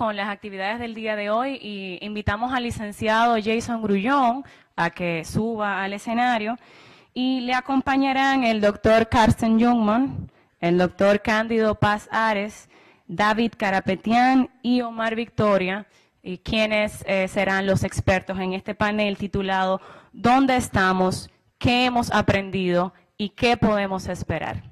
con las actividades del día de hoy y invitamos al licenciado Jason Grullón a que suba al escenario y le acompañarán el doctor Carsten Jungmann, el doctor Cándido Paz Ares, David Karapetian y Omar Victoria, y quienes serán los expertos en este panel titulado ¿Dónde estamos? ¿Qué hemos aprendido? ¿Y qué podemos esperar?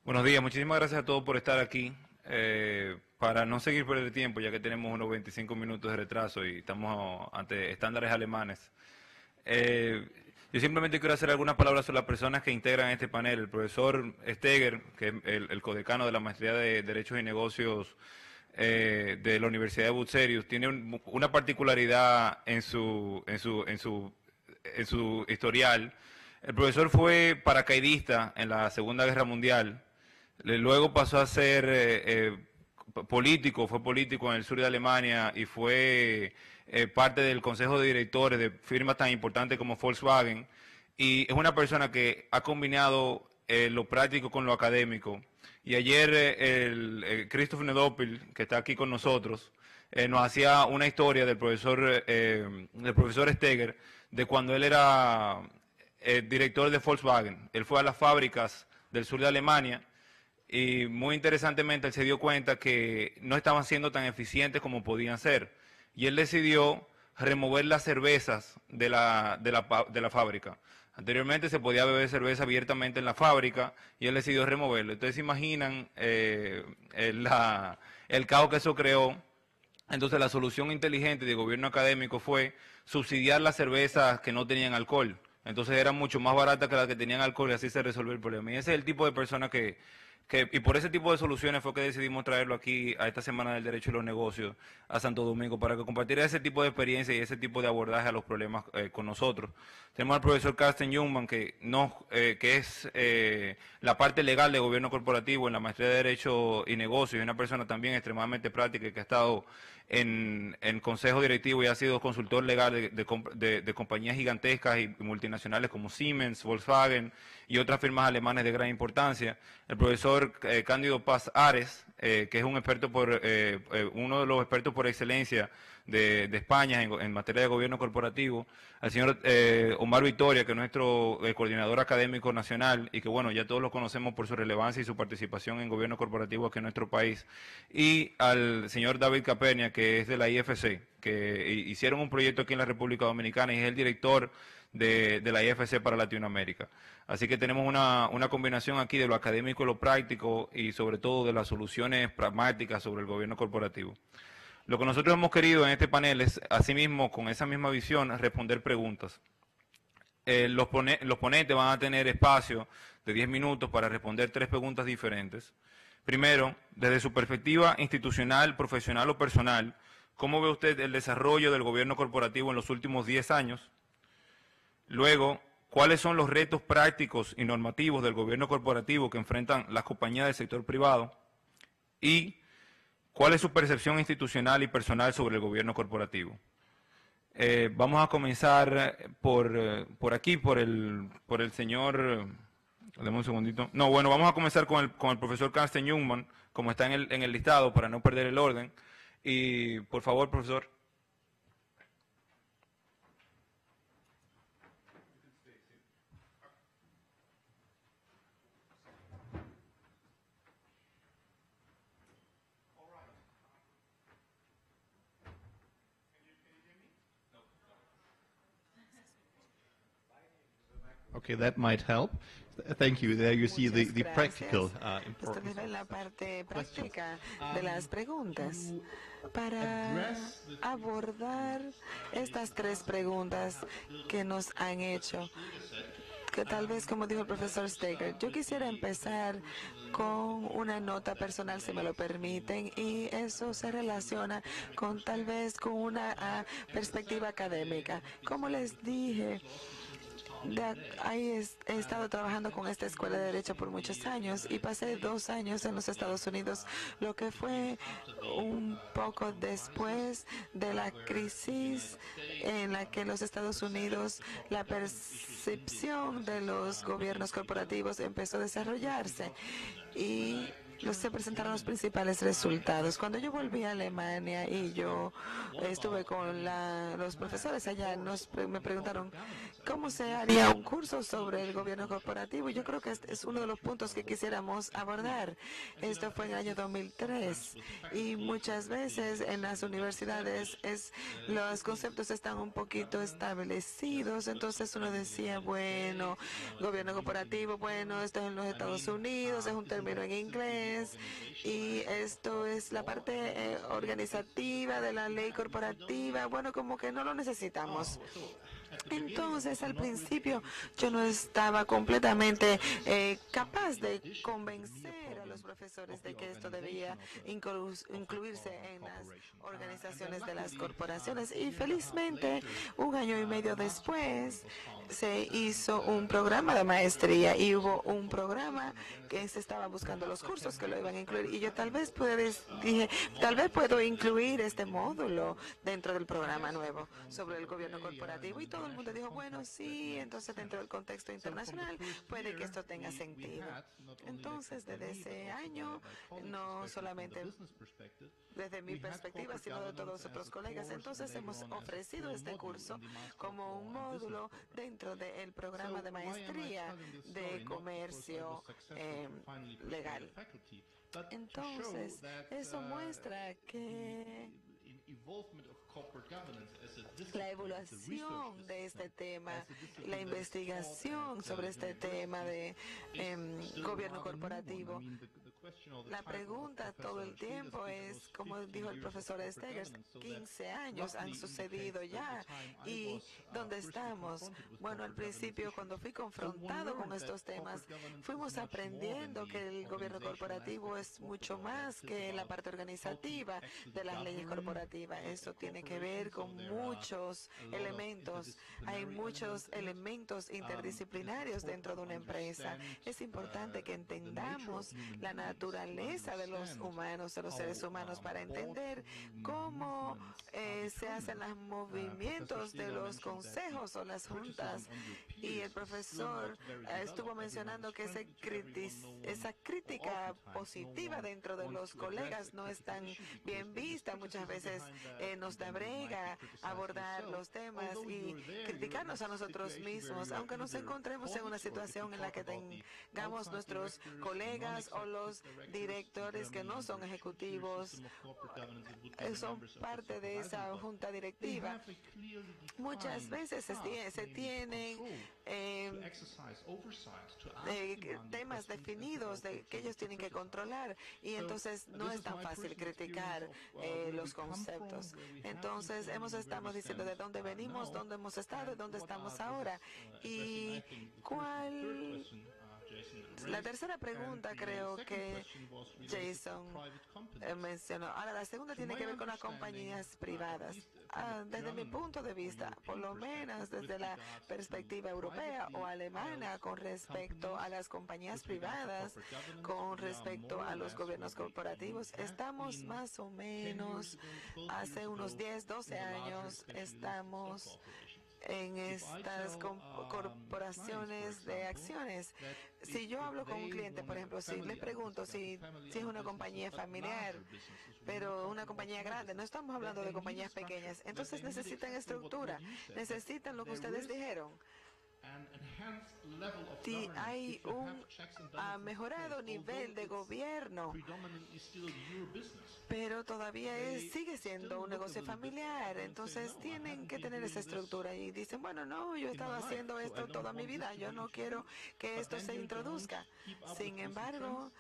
Buenos días, muchísimas gracias a todos por estar aquí. Para no seguir por el tiempo, ya que tenemos unos 25 minutos de retraso y estamos ante estándares alemanes, yo simplemente quiero hacer algunas palabras sobre las personas que integran este panel. El profesor Steger, que es el codecano de la Maestría de Derechos y Negocios de la Universidad de Bucerius, tiene una particularidad en su historial. El profesor fue paracaidista en la Segunda Guerra Mundial, luego pasó a ser político, fue político en el sur de Alemania y fue parte del consejo de directores de firmas tan importantes como Volkswagen, y es una persona que ha combinado lo práctico con lo académico. Y ayer Christoph Nedopil, que está aquí con nosotros, nos hacía una historia del profesor Steger, de cuando él era director de Volkswagen. Él fue a las fábricas del sur de Alemania y muy interesantemente él se dio cuenta que no estaban siendo tan eficientes como podían ser. Y él decidió remover las cervezas de la fábrica. Anteriormente se podía beber cerveza abiertamente en la fábrica y él decidió removerlo. Entonces se imaginan el caos que eso creó. Entonces la solución inteligente del gobierno académico fue subsidiar las cervezas que no tenían alcohol. Entonces eran mucho más baratas que las que tenían alcohol y así se resolvió el problema. Y ese es el tipo de persona y por ese tipo de soluciones fue que decidimos traerlo aquí a esta Semana del Derecho y los Negocios a Santo Domingo, para que compartiera ese tipo de experiencia y ese tipo de abordaje a los problemas con nosotros. Tenemos al profesor Carsten Jungmann, que es la parte legal de gobierno corporativo en la Maestría de Derecho y Negocios, y una persona también extremadamente práctica y que ha estado en consejo directivo y ha sido consultor legal de compañías gigantescas y multinacionales como Siemens, Volkswagen y otras firmas alemanas de gran importancia. El profesor Cándido Paz Ares, que es un experto uno de los expertos por excelencia de España en materia de gobierno corporativo. Al señor Omar Victoria, que es nuestro coordinador académico nacional y que, bueno, ya todos lo conocemos por su relevancia y su participación en gobierno corporativo aquí en nuestro país. Y al señor David Capenia, que es de la IFC, que hicieron un proyecto aquí en la República Dominicana y es el director de la IFC para Latinoamérica. Así que tenemos una combinación aquí de lo académico y lo práctico y sobre todo de las soluciones pragmáticas sobre el gobierno corporativo. Lo que nosotros hemos querido en este panel es, asimismo, con esa misma visión, responder preguntas. Los ponentes van a tener espacio de 10 minutos para responder 3 preguntas diferentes. Primero, desde su perspectiva institucional, profesional o personal, ¿cómo ve usted el desarrollo del gobierno corporativo en los últimos 10 años? Luego, ¿cuáles son los retos prácticos y normativos del gobierno corporativo que enfrentan las compañías del sector privado? Y ¿cuál es su percepción institucional y personal sobre el gobierno corporativo? Vamos a comenzar por aquí, por el señor. Deme un segundito. No, bueno, vamos a comenzar con el profesor Carsten Jungmann, como está en el listado, para no perder el orden. Y, por favor, profesor. Okay, that might help. Thank you. There you see the practical importance. Esto es la parte práctica de las preguntas. Para abordar estas 3 preguntas que nos han hecho, que tal vez, como dijo el profesor Steger, yo quisiera empezar con una nota personal, si me lo permiten, y eso se relaciona con tal vez con una perspectiva académica. Como les dije, he estado trabajando con esta escuela de Derecho por muchos años y pasé 2 años en los Estados Unidos, lo que fue un poco después de la crisis en la que en los Estados Unidos la percepción de los gobiernos corporativos empezó a desarrollarse y se presentaron los principales resultados. Cuando yo volví a Alemania y yo estuve con los profesores allá, me preguntaron cómo se haría un curso sobre el gobierno corporativo. Y yo creo que este es uno de los puntos que quisiéramos abordar. Esto fue en el año 2003 y muchas veces en las universidades los conceptos están un poquito establecidos. Entonces uno decía, bueno, gobierno corporativo, bueno, esto es en los Estados Unidos, es un término en inglés. Y esto es la parte organizativa de la ley corporativa. Bueno, como que no lo necesitamos. Entonces, al principio, yo no estaba completamente capaz de convencer a los profesores de que esto debía incluirse en las organizaciones de las corporaciones. Y felizmente, 1 año y medio después, se hizo un programa de maestría y hubo un programa que se estaba buscando los cursos que lo iban a incluir. Y yo dije, tal vez puedo incluir este módulo dentro del programa nuevo sobre el gobierno corporativo. Y todo el mundo dijo, bueno, sí, entonces dentro del contexto internacional puede que esto tenga sentido. Entonces, desde ese año, no solamente desde mi perspectiva, sino de todos otros colegas, entonces hemos ofrecido este curso como un módulo dentro del programa de maestría de comercio legal. Entonces, eso muestra que la evaluación de este tema, la investigación sobre este tema de gobierno corporativo. La pregunta todo el tiempo es, como dijo el profesor Steger, 15 años han sucedido ya. ¿Y dónde estamos? Bueno, al principio, cuando fui confrontado con estos temas, fuimos aprendiendo que el gobierno corporativo es mucho más que la parte organizativa de las leyes corporativas. Eso tiene que ver con muchos elementos. Hay muchos elementos interdisciplinarios dentro de una empresa. Es importante que entendamos la naturaleza de los humanos, de los seres humanos, para entender cómo se hacen los movimientos de los consejos o las juntas. Y el profesor estuvo mencionando que esa crítica positiva dentro de los colegas no es tan bien vista. Muchas veces nos da brega abordar los temas y criticarnos a nosotros mismos, aunque nos encontremos en una situación en la que tengamos nuestros colegas o los directores que no son ejecutivos, son parte de esa junta directiva. Muchas veces se tienen temas definidos que ellos tienen que controlar y entonces no es tan fácil criticar los conceptos. Entonces estamos diciendo de dónde venimos, dónde hemos estado y dónde estamos ahora. Y la tercera pregunta creo que Jason mencionó. Ahora, la segunda tiene que ver con las compañías privadas. Desde mi punto de vista, por lo menos desde la perspectiva europea o alemana con respecto a las compañías privadas, con respecto a los gobiernos corporativos, estamos más o menos hace unos 10, 12 años, estamos en estas corporaciones de acciones. Si yo hablo con un cliente, por ejemplo, si le pregunto si es una compañía familiar, pero una compañía grande, no estamos hablando de compañías pequeñas, entonces necesitan estructura, necesitan lo que ustedes dijeron. Hay un mejorado nivel de gobierno, pero todavía sigue siendo un negocio familiar, entonces tienen que tener esa estructura y dicen, bueno, no, yo he estado haciendo esto toda mi vida, yo no quiero que esto se introduzca. Sin embargo,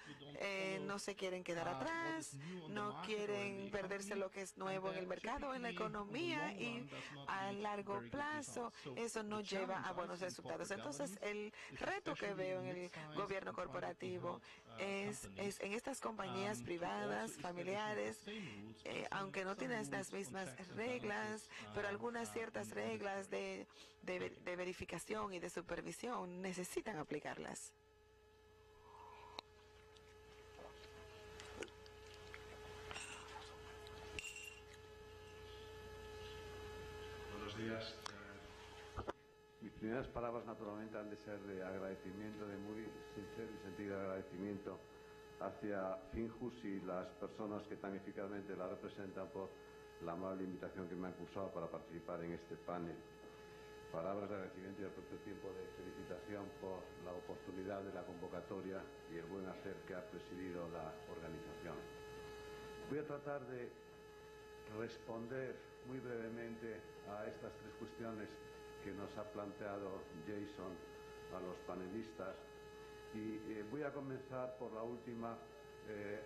no se quieren quedar atrás, no quieren perderse lo que es nuevo en el mercado, en la economía, y a largo plazo eso no lleva a buenos resultados. resultados. Entonces, el reto que veo en el gobierno corporativo es en estas compañías privadas, familiares, aunque no tienen las mismas reglas, pero algunas ciertas reglas de verificación y de supervisión necesitan aplicarlas. Buenos días. Mis primeras palabras, naturalmente, han de ser de agradecimiento, de muy sincero y sentido agradecimiento hacia Finjus y las personas que tan eficazmente la representan por la amable invitación que me han cursado para participar en este panel. Palabras de agradecimiento y al propio tiempo de felicitación por la oportunidad de la convocatoria y el buen hacer que ha presidido la organización. Voy a tratar de responder muy brevemente a estas tres cuestiones que nos ha planteado Jason a los panelistas y voy a comenzar por la última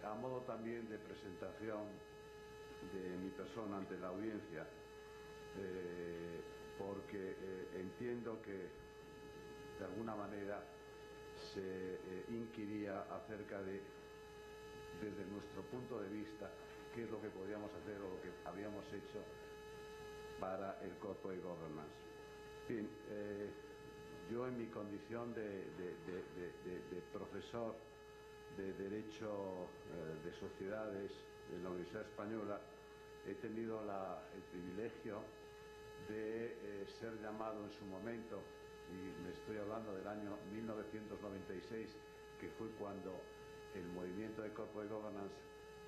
a modo también de presentación de mi persona ante la audiencia, porque entiendo que de alguna manera se inquiría acerca de, desde nuestro punto de vista, qué es lo que podíamos hacer o lo que habíamos hecho para el Corporate Governance. Bien, yo en mi condición de profesor de Derecho de Sociedades en la Universidad Española he tenido el privilegio de ser llamado en su momento, y me estoy hablando del año 1996, que fue cuando el movimiento de Corporate Governance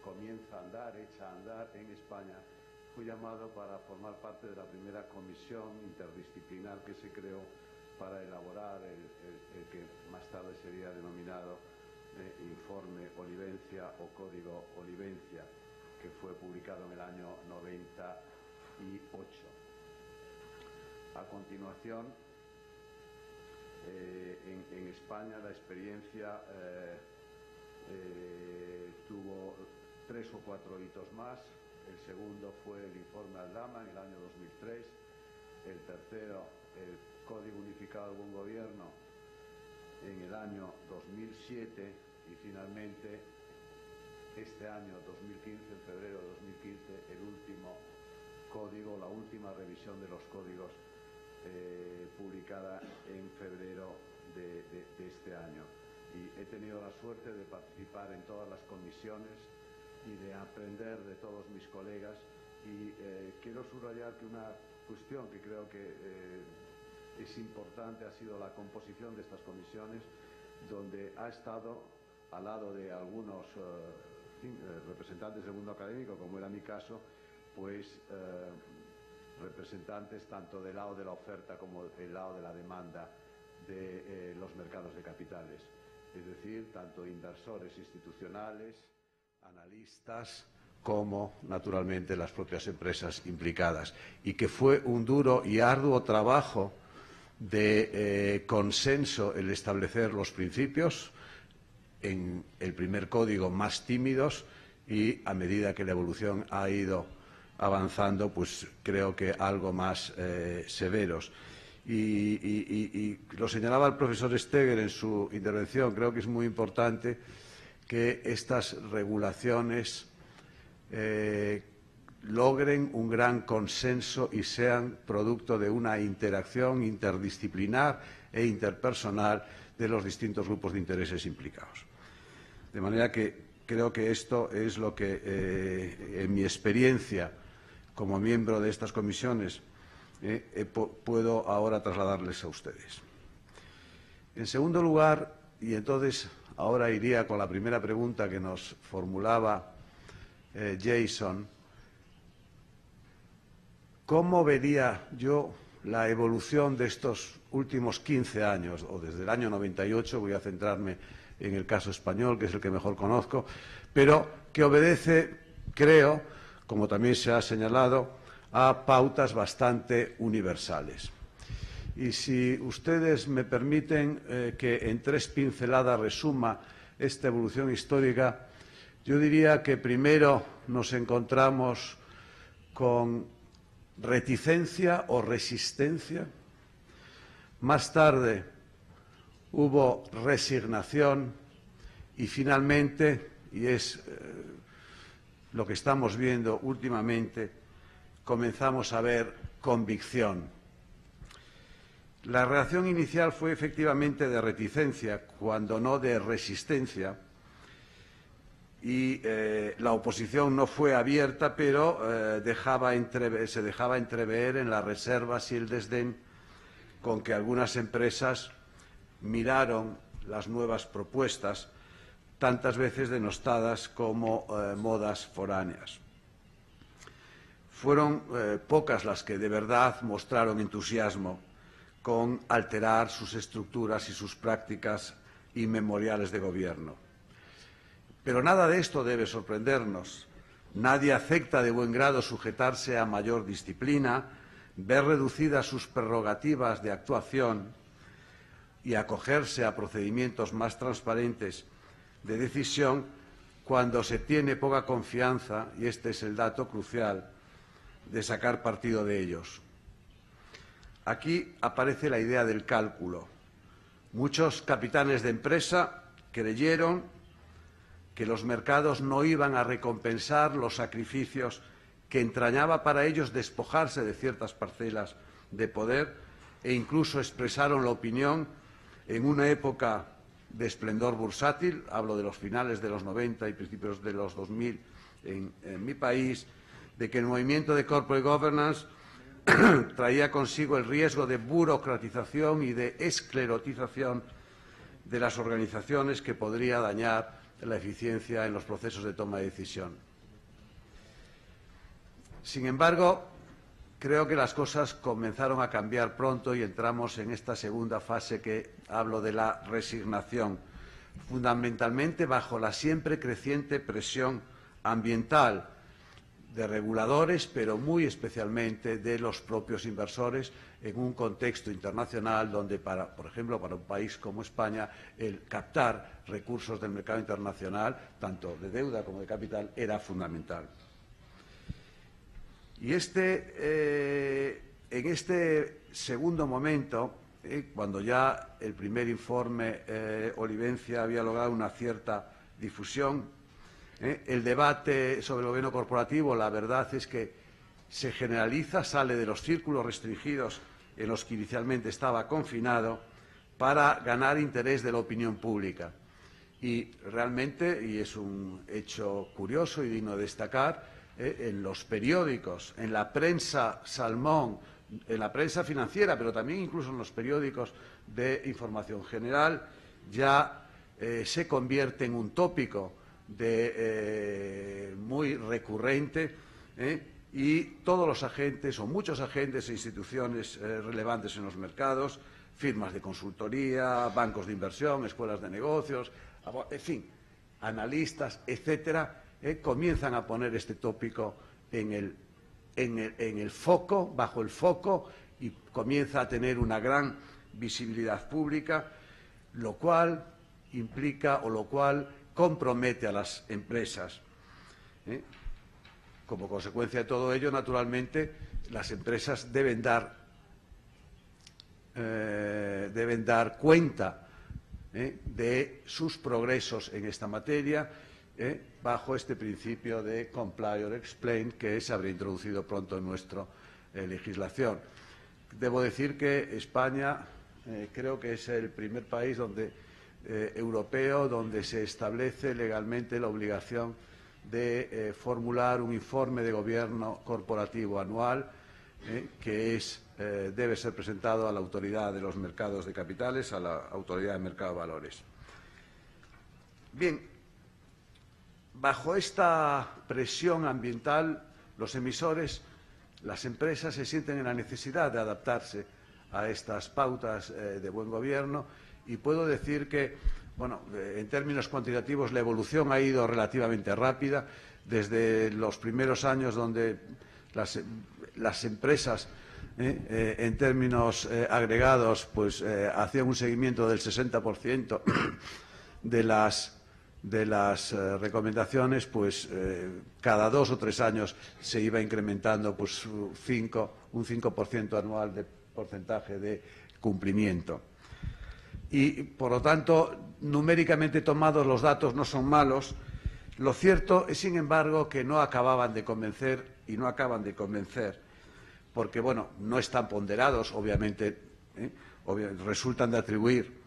comienza a andar, echa a andar en España. Fui llamado para formar parte de la primera comisión interdisciplinar que se creó para elaborar el que más tarde sería denominado Informe Olivencia o Código Olivencia, que fue publicado en el año 98. A continuación, en España la experiencia tuvo 3 o 4 hitos más. El segundo fue el informe Aldama en el año 2003, el tercero, el Código Unificado de Buen Gobierno en el año 2007 y finalmente este año 2015, en febrero de 2015, el último código, la última revisión de los códigos publicada en febrero de este año. Y he tenido la suerte de participar en todas las comisiones y de aprender de todos mis colegas y quiero subrayar que una cuestión que creo que es importante ha sido la composición de estas comisiones, donde ha estado al lado de algunos representantes del mundo académico, como era mi caso, pues representantes tanto del lado de la oferta como del lado de la demanda de los mercados de capitales, es decir, tanto inversores institucionales, analistas, como naturalmente las propias empresas implicadas, y que fue un duro y arduo trabajo de consenso el establecer los principios, en el primer código más tímidos, y a medida que la evolución ha ido avanzando, pues creo que algo más severos. Y lo señalaba el profesor Steger en su intervención, creo que es muy importante que estas regulaciones logren un gran consenso y sean producto de una interacción interdisciplinar e interpersonal de los distintos grupos de intereses implicados. De manera que creo que esto es lo que, en mi experiencia como miembro de estas comisiones, puedo ahora trasladarles a ustedes. En segundo lugar, y entonces ahora iría con la primera pregunta que nos formulaba Jason, ¿cómo vería yo la evolución de estos últimos 15 años, o desde el año 98, voy a centrarme en el caso español, que es el que mejor conozco, pero que obedece, creo, como también se ha señalado, a pautas bastante universales. Y si ustedes me permiten que en 3 pinceladas resuma esta evolución histórica, yo diría que primero nos encontramos con reticencia o resistencia Más tarde hubo resignación y finalmente, y es lo que estamos viendo últimamente, comenzamos a ver convicción. La reacción inicial fue efectivamente de reticencia, cuando no de resistencia, y la oposición no fue abierta, pero se dejaba entrever en las reservas y el desdén con que algunas empresas miraron las nuevas propuestas, tantas veces denostadas como modas foráneas. Fueron pocas las que de verdad mostraron entusiasmo con alterar sus estructuras y sus prácticas inmemoriales de gobierno. Pero nada de esto debe sorprendernos. Nadie acepta de buen grado sujetarse a mayor disciplina, ver reducidas sus prerrogativas de actuación y acogerse a procedimientos más transparentes de decisión cuando se tiene poca confianza, y este es el dato crucial, de sacar partido de ellos. Aquí aparece la idea del cálculo. Muchos capitanes de empresa creyeron que los mercados no iban a recompensar los sacrificios que entrañaba para ellos despojarse de ciertas parcelas de poder, e incluso expresaron la opinión en una época de esplendor bursátil, hablo de los finales de los 90 y principios de los 2000 en mi país, de que el movimiento de corporate governance traía consigo el riesgo de burocratización y de esclerotización de las organizaciones que podría dañar la eficiencia en los procesos de toma de decisión. Sin embargo, creo que las cosas comenzaron a cambiar pronto y entramos en esta segunda fase que hablo de la resignación, fundamentalmente bajo la siempre creciente presión ambiental de reguladores, pero muy especialmente de los propios inversores, en un contexto internacional donde, por ejemplo, para un país como España, el captar recursos del mercado internacional, tanto de deuda como de capital, era fundamental. Y en este segundo momento, cuando ya el primer informe Olivencia había logrado una cierta difusión, el debate sobre el gobierno corporativo, la verdad es que se generaliza, sale de los círculos restringidos en los que inicialmente estaba confinado, para ganar interés de la opinión pública. Y realmente, y es un hecho curioso y digno de destacar, en los periódicos, en la prensa salmón, en la prensa financiera, pero también incluso en los periódicos de información general, ya se convierte en un tópico muy recurrente, y todos los agentes, o muchos agentes e instituciones relevantes en los mercados, firmas de consultoría, bancos de inversión, escuelas de negocios, en fin, analistas, etcétera, comienzan a poner este tópico en el foco, bajo el foco, y comienza a tener una gran visibilidad pública, lo cual implica o lo cual compromete a las empresas. Como consecuencia de todo ello, naturalmente, las empresas deben dar cuenta de sus progresos en esta materia, bajo este principio de comply or explain, que se habría introducido pronto en nuestra legislación. Debo decir que España creo que es el primer país europeo donde se establece legalmente la obligación de formular un informe de gobierno corporativo anual que debe ser presentado a la Autoridad de los Mercados de Capitales, a la Autoridad de Mercado de Valores. Bien, bajo esta presión ambiental, los emisores, las empresas, se sienten en la necesidad de adaptarse a estas pautas de buen gobierno, y puedo decir que, bueno, en términos cuantitativos, la evolución ha ido relativamente rápida. Desde los primeros años, donde las empresas, en términos agregados, pues hacían un seguimiento del 60% de las recomendaciones, pues cada 2 o 3 años se iba incrementando pues un 5% anual de porcentaje de cumplimiento. Y, por lo tanto, numéricamente tomados, los datos no son malos. Lo cierto es, sin embargo, que no acababan de convencer y no acaban de convencer, porque, bueno, no están ponderados, obviamente, resultan de atribuir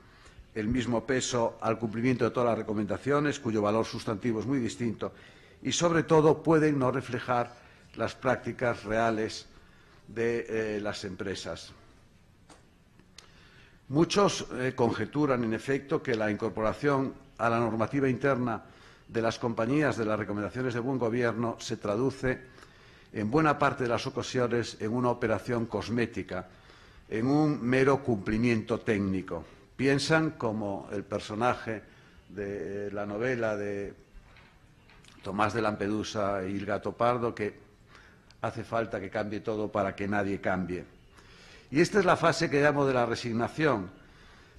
el mismo peso al cumplimiento de todas las recomendaciones, cuyo valor sustantivo es muy distinto, y, sobre todo, pueden no reflejar las prácticas reales de las empresas. Muchos conjeturan, en efecto, que la incorporación a la normativa interna de las compañías de las recomendaciones de buen gobierno se traduce, en buena parte de las ocasiones, en una operación cosmética, en un mero cumplimiento técnico. Piensan, como el personaje de la novela de Tomás de Lampedusa y el gato pardo, que hace falta que cambie todo para que nadie cambie. Y esta es la fase que llamo de la resignación.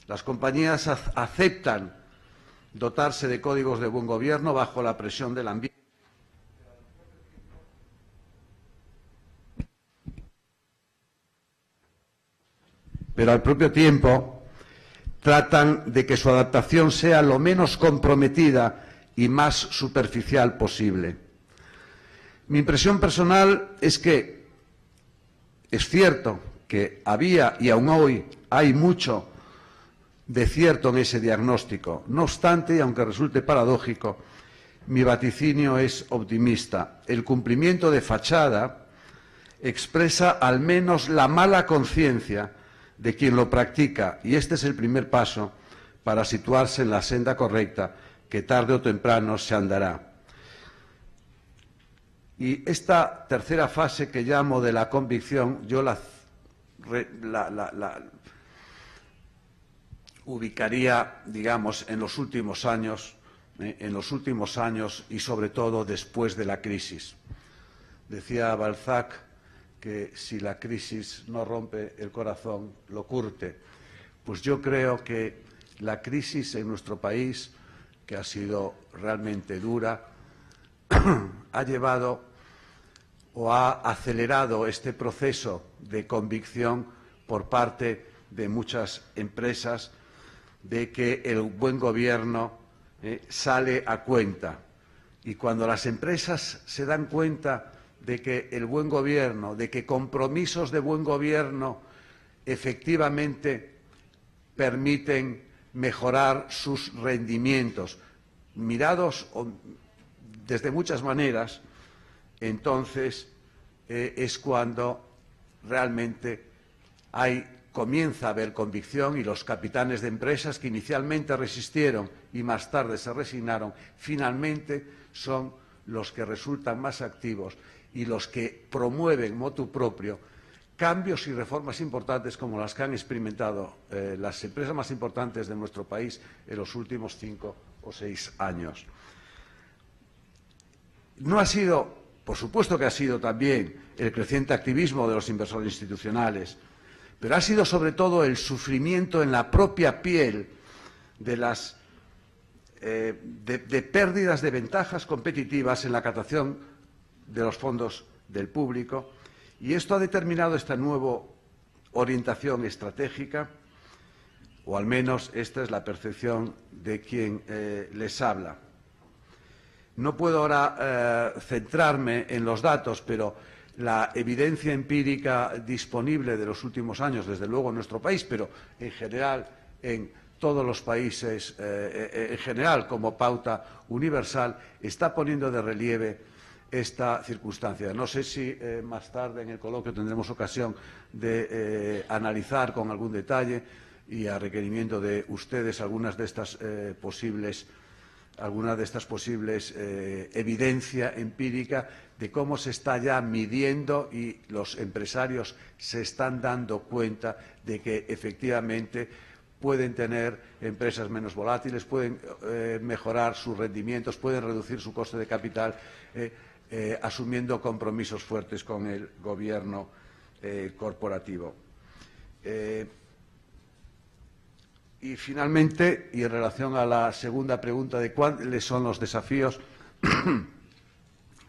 Las compañías aceptan dotarse de códigos de buen gobierno bajo la presión del ambiente. Pero al propio tiempo tratan de que su adaptación sea lo menos comprometida y más superficial posible. Mi impresión personal es que es cierto que había y aún hoy hay mucho de cierto en ese diagnóstico. No obstante, y aunque resulte paradójico, mi vaticinio es optimista. El cumplimiento de fachada expresa al menos la mala conciencia de quien lo practica, y este es el primer paso para situarse en la senda correcta, que tarde o temprano se andará. Y esta tercera fase que llamo de la convicción, yo la ubicaría, digamos, en los últimos años y, sobre todo, después de la crisis. Decía Balzac que si la crisis no rompe el corazón, lo curte. Pues yo creo que la crisis en nuestro país, que ha sido realmente dura, ha llevado o ha acelerado este proceso de convicción por parte de muchas empresas de que el buen gobierno sale a cuenta. Y cuando las empresas se dan cuenta de que el buen gobierno, de que compromisos de buen gobierno efectivamente permiten mejorar sus rendimientos, mirados desde muchas maneras, entonces es cuando realmente comienza a haber convicción, y los capitanes de empresas que inicialmente resistieron y más tarde se resignaron, finalmente son los que resultan más activos y los que promueven motu propio cambios y reformas importantes como las que han experimentado las empresas más importantes de nuestro país en los últimos 5 o 6 años. No ha sido, por supuesto que ha sido también el creciente activismo de los inversores institucionales, pero ha sido sobre todo el sufrimiento en la propia piel de pérdidas de ventajas competitivas en la captación de los fondos del público, y esto ha determinado esta nueva orientación estratégica, o al menos esta es la percepción de quien les habla. No puedo ahora centrarme en los datos, pero la evidencia empírica disponible de los últimos años, desde luego en nuestro país, pero en general en todos los países, en general como pauta universal, está poniendo de relieve esta circunstancia. No sé si más tarde en el coloquio tendremos ocasión de analizar con algún detalle y a requerimiento de ustedes algunas de estas posibles evidencia empírica de cómo se está ya midiendo, y los empresarios se están dando cuenta de que efectivamente pueden tener empresas menos volátiles, pueden mejorar sus rendimientos, pueden reducir su coste de capital, asumiendo compromisos fuertes con el gobierno corporativo. Y finalmente, y en relación a la segunda pregunta de cuáles son los desafíos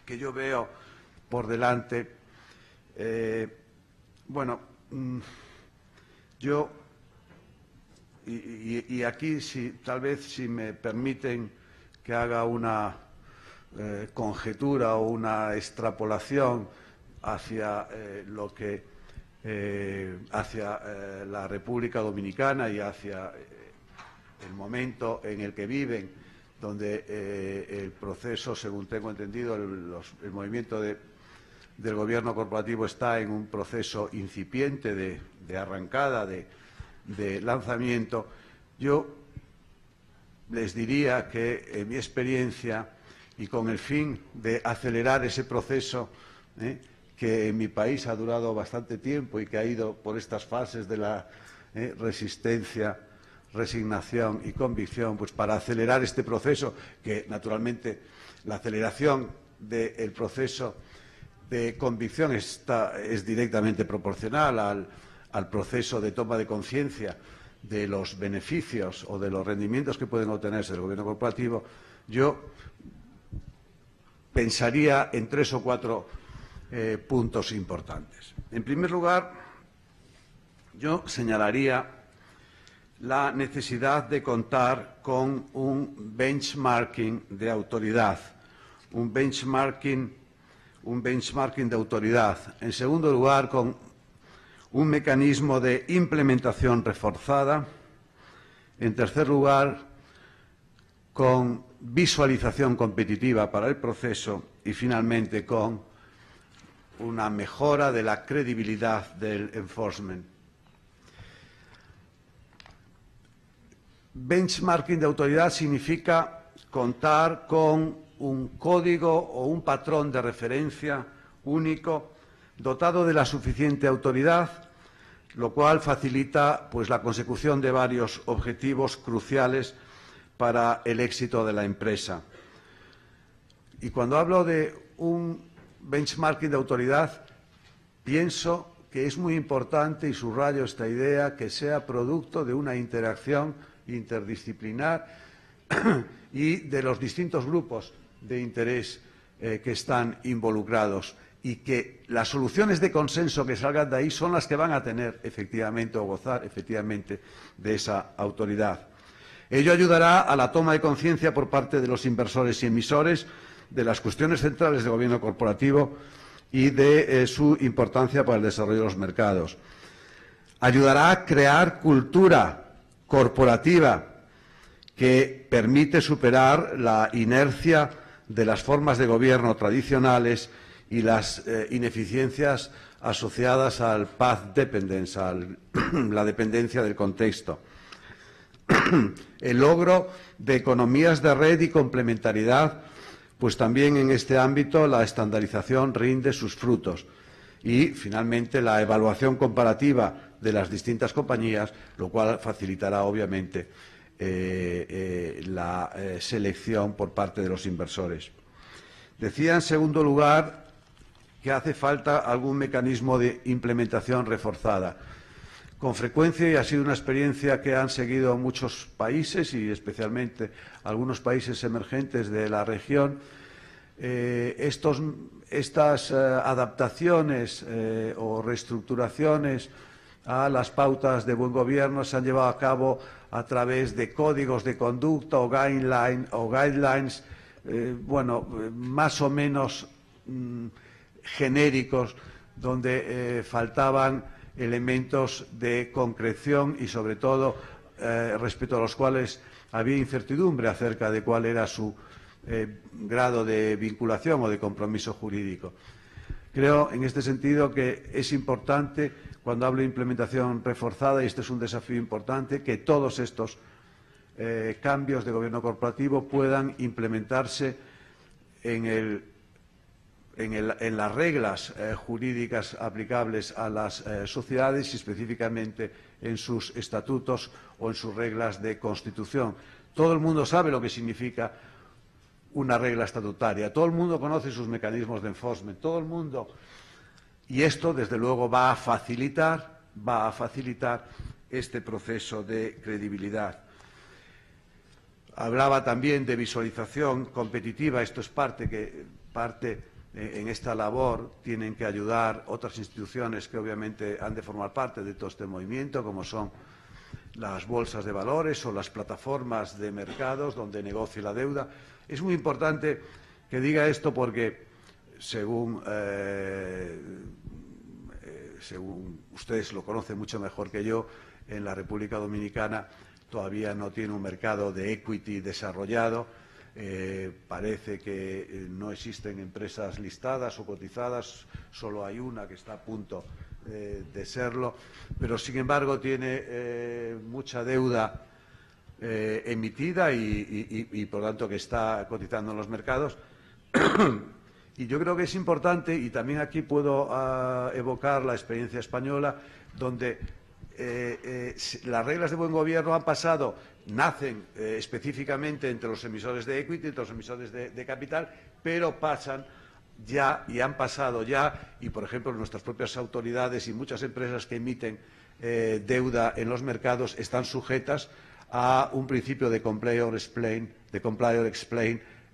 que yo veo por delante, yo y aquí, tal vez, si me permiten que haga una conjetura o una extrapolación hacia hacia la República Dominicana y hacia el momento en el que viven, donde el proceso, según tengo entendido, el movimiento del gobierno corporativo está en un proceso incipiente de arrancada, de lanzamiento. Yo les diría que, en mi experiencia, y con el fin de acelerar ese proceso, que en mi país ha durado bastante tiempo y que ha ido por estas fases de la resistencia, resignación y convicción, pues para acelerar este proceso, que naturalmente la aceleración del proceso de convicción es directamente proporcional al proceso de toma de conciencia de los beneficios o de los rendimientos que pueden obtenerse del gobierno corporativo. Yo pensaría en 3 o 4 puntos importantes. En primer lugar, yo señalaría la necesidad de contar con un benchmarking de autoridad, un benchmarking de autoridad. En segundo lugar, con un mecanismo de implementación reforzada. En tercer lugar, con visualización competitiva para el proceso y, finalmente, con una mejora de la credibilidad del enforcement. Benchmarking de autoridad significa contar con un código o un patrón de referencia único dotado de la suficiente autoridad, lo cual facilita, pues, la consecución de varios objetivos cruciales para el éxito de la empresa. Y cuando hablo de un benchmarking de autoridad, pienso que es muy importante, y subrayo esta idea, que sea producto de una interacción interdisciplinar y de los distintos grupos de interés que están involucrados, y que las soluciones de consenso que salgan de ahí son las que van a tener efectivamente o gozar efectivamente de esa autoridad. Ello ayudará a la toma de conciencia por parte de los inversores y emisores de las cuestiones centrales del gobierno corporativo y de su importancia para el desarrollo de los mercados. Ayudará a crear cultura corporativa que permite superar la inercia de las formas de gobierno tradicionales y las ineficiencias asociadas al path dependence, a la dependencia del contexto. El logro de economías de red y complementariedad, pues también en este ámbito la estandarización rinde sus frutos. Y, finalmente, la evaluación comparativa de las distintas compañías, lo cual facilitará, obviamente, la selección por parte de los inversores. Decía, en segundo lugar, que hace falta algún mecanismo de implementación reforzada. Con frecuencia, y ha sido una experiencia que han seguido muchos países y especialmente algunos países emergentes de la región, estas adaptaciones o reestructuraciones a las pautas de buen gobierno se han llevado a cabo a través de códigos de conducta o guidelines, más o menos genéricos, donde faltaban elementos de concreción y, sobre todo, respecto a los cuales había incertidumbre acerca de cuál era su grado de vinculación o de compromiso jurídico. Creo, en este sentido, que es importante, cuando hablo de implementación reforzada, y este es un desafío importante, que todos estos cambios de gobierno corporativo puedan implementarse en las reglas jurídicas aplicables a las sociedades y, específicamente, en sus estatutos o en sus reglas de constitución. Todo el mundo sabe lo que significa una regla estatutaria, todo el mundo conoce sus mecanismos de enforcement, todo el mundo. Y esto, desde luego, va a facilitar este proceso de credibilidad. Hablaba también de visualización competitiva. Esto es parte en esta labor tienen que ayudar otras instituciones que obviamente han de formar parte de todo este movimiento, como son las bolsas de valores o las plataformas de mercados donde negocie la deuda. Es muy importante que diga esto porque, según ustedes lo conocen mucho mejor que yo, en la República Dominicana todavía no tiene un mercado de equity desarrollado. Parece que no existen empresas listadas o cotizadas, solo hay una que está a punto de serlo, pero sin embargo tiene mucha deuda emitida y por tanto que está cotizando en los mercados. Y yo creo que es importante, y también aquí puedo evocar la experiencia española, donde las reglas de buen gobierno nacen específicamente entre los emisores de equity, entre los emisores de capital, pero pasan ya y han pasado ya, y por ejemplo nuestras propias autoridades y muchas empresas que emiten deuda en los mercados están sujetas a un principio de comply or explain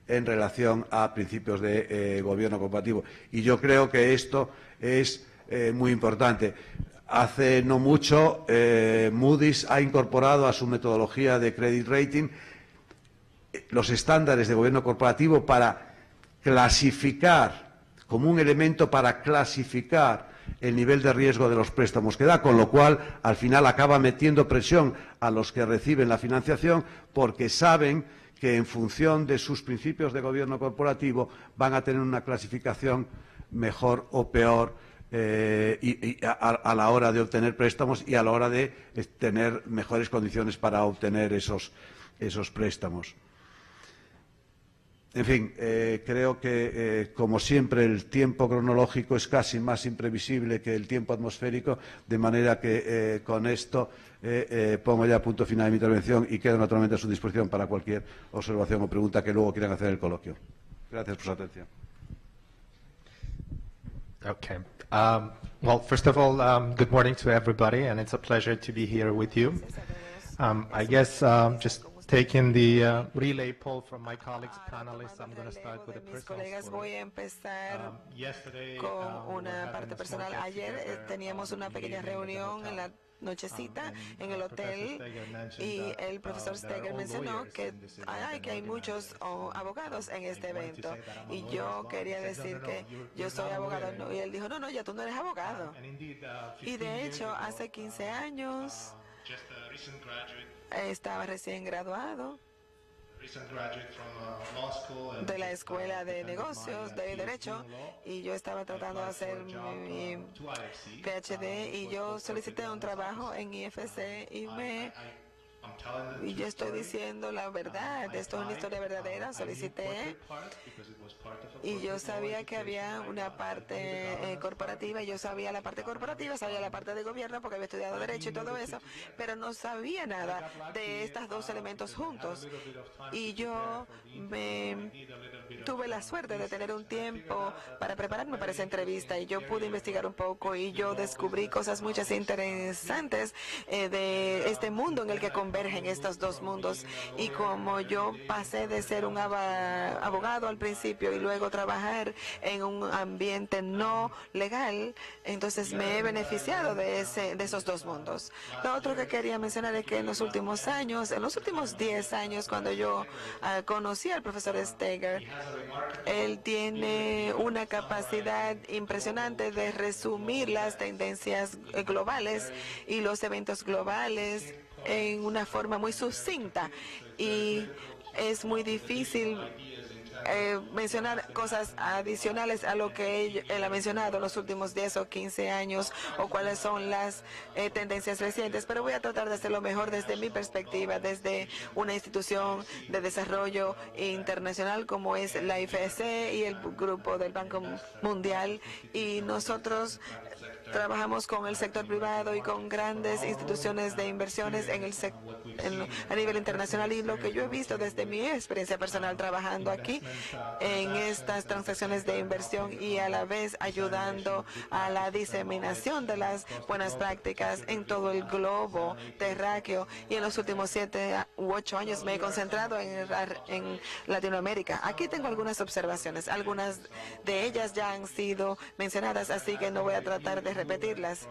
en relación a principios de gobierno corporativo. Y yo creo que esto es muy importante. Hace no mucho, Moody's ha incorporado a su metodología de credit rating los estándares de gobierno corporativo para clasificar, como un elemento para clasificar el nivel de riesgo de los préstamos que da, con lo cual al final acaba metiendo presión a los que reciben la financiación porque saben que en función de sus principios de gobierno corporativo van a tener una clasificación mejor o peor a la hora de obtener préstamos y a la hora de tener mejores condiciones para obtener esos préstamos. En fin, creo que, como siempre, el tiempo cronológico es casi más imprevisible que el tiempo atmosférico, de manera que con esto pongo ya punto final de mi intervención y quedo naturalmente a su disposición para cualquier observación o pregunta que luego quieran hacer en el coloquio. Gracias por su atención. Okay. Well, first of all, good morning to everybody, and it's a pleasure to be here with you. I guess just taking the relay poll from my colleagues, panelists, I'm going to start with a personal story. Voy a empezar con una parte personal. Ayer teníamos una pequeña reunión en la nochecita en el hotel y el profesor Steger mencionó que hay muchos abogados en este evento y yo quería decir que yo soy abogado y él dijo no, ya tú no eres abogado. Y de hecho hace 15 años estaba recién graduado de la Escuela de Negocios de Derecho y yo estaba tratando de hacer mi PhD y yo solicité un trabajo en IFC y yo estoy diciendo la verdad, esto es una historia verdadera, solicité y yo sabía que había una parte corporativa, y yo sabía la parte corporativa, sabía la parte de gobierno porque había estudiado Derecho y todo eso, pero no sabía nada de estos dos elementos juntos. Y yo tuve la suerte de tener un tiempo para prepararme para esa entrevista y yo pude investigar un poco y yo descubrí cosas muchas interesantes de este mundo en el que convergen estos dos mundos. Y como yo pasé de ser un abogado al principio y luego trabajar en un ambiente no legal, entonces me he beneficiado de esos dos mundos. Lo otro que quería mencionar es que en los últimos 10 años, cuando yo conocí al profesor Steger, él tiene una capacidad impresionante de resumir las tendencias globales y los eventos globales en una forma muy sucinta, y es muy difícil mencionar cosas adicionales a lo que él ha mencionado en los últimos 10 o 15 años o cuáles son las tendencias recientes, pero voy a tratar de hacerlo mejor desde mi perspectiva, desde una institución de desarrollo internacional como es la IFC y el grupo del Banco Mundial, y nosotros trabajamos con el sector privado y con grandes instituciones de inversiones a nivel internacional, y lo que yo he visto desde mi experiencia personal trabajando aquí en estas transacciones de inversión y a la vez ayudando a la diseminación de las buenas prácticas en todo el globo terráqueo, y en los últimos 7 u 8 años me he concentrado en Latinoamérica. Aquí tengo algunas observaciones, algunas de ellas ya han sido mencionadas, así que no voy a tratar de repetirlas.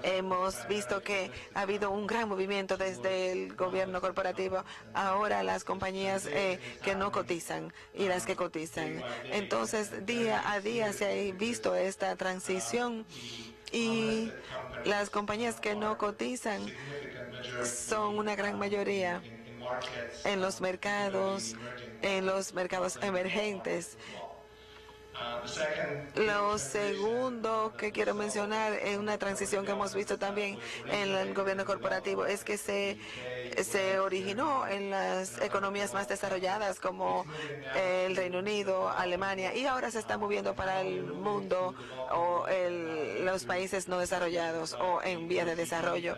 Hemos visto que ha habido un gran movimiento desde el gobierno corporativo. Ahora las compañías que no cotizan y las que cotizan. Entonces, día a día se ha visto esta transición y las compañías que no cotizan son una gran mayoría en los mercados emergentes. Lo segundo que quiero mencionar es una transición que hemos visto también en el gobierno corporativo, es que se originó en las economías más desarrolladas como el Reino Unido, Alemania, y ahora se está moviendo para el mundo o los países no desarrollados o en vías de desarrollo.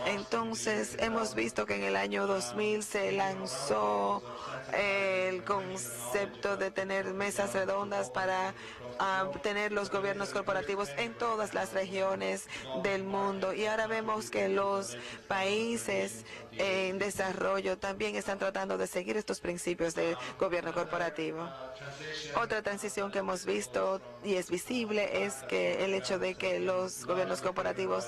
Entonces, hemos visto que en el año 2000 se lanzó el concepto de tener mesas redondas para tener los gobiernos corporativos en todas las regiones del mundo. Y ahora vemos que los países en desarrollo también están tratando de seguir estos principios del gobierno corporativo. Otra transición que hemos visto y es visible es que el hecho de que los gobiernos corporativos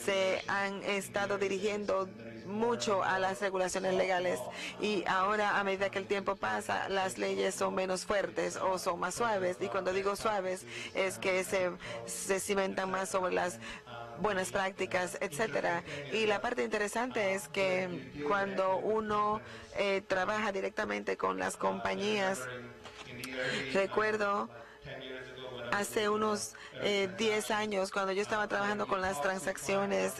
se han estado dirigiendo mucho a las regulaciones legales y ahora a medida que el tiempo pasa las leyes son menos fuertes o son más suaves, y cuando digo suaves es que se cimentan más sobre las buenas prácticas, etcétera. Y la parte interesante es que cuando uno trabaja directamente con las compañías, recuerdo hace unos 10 años, cuando yo estaba trabajando con las transacciones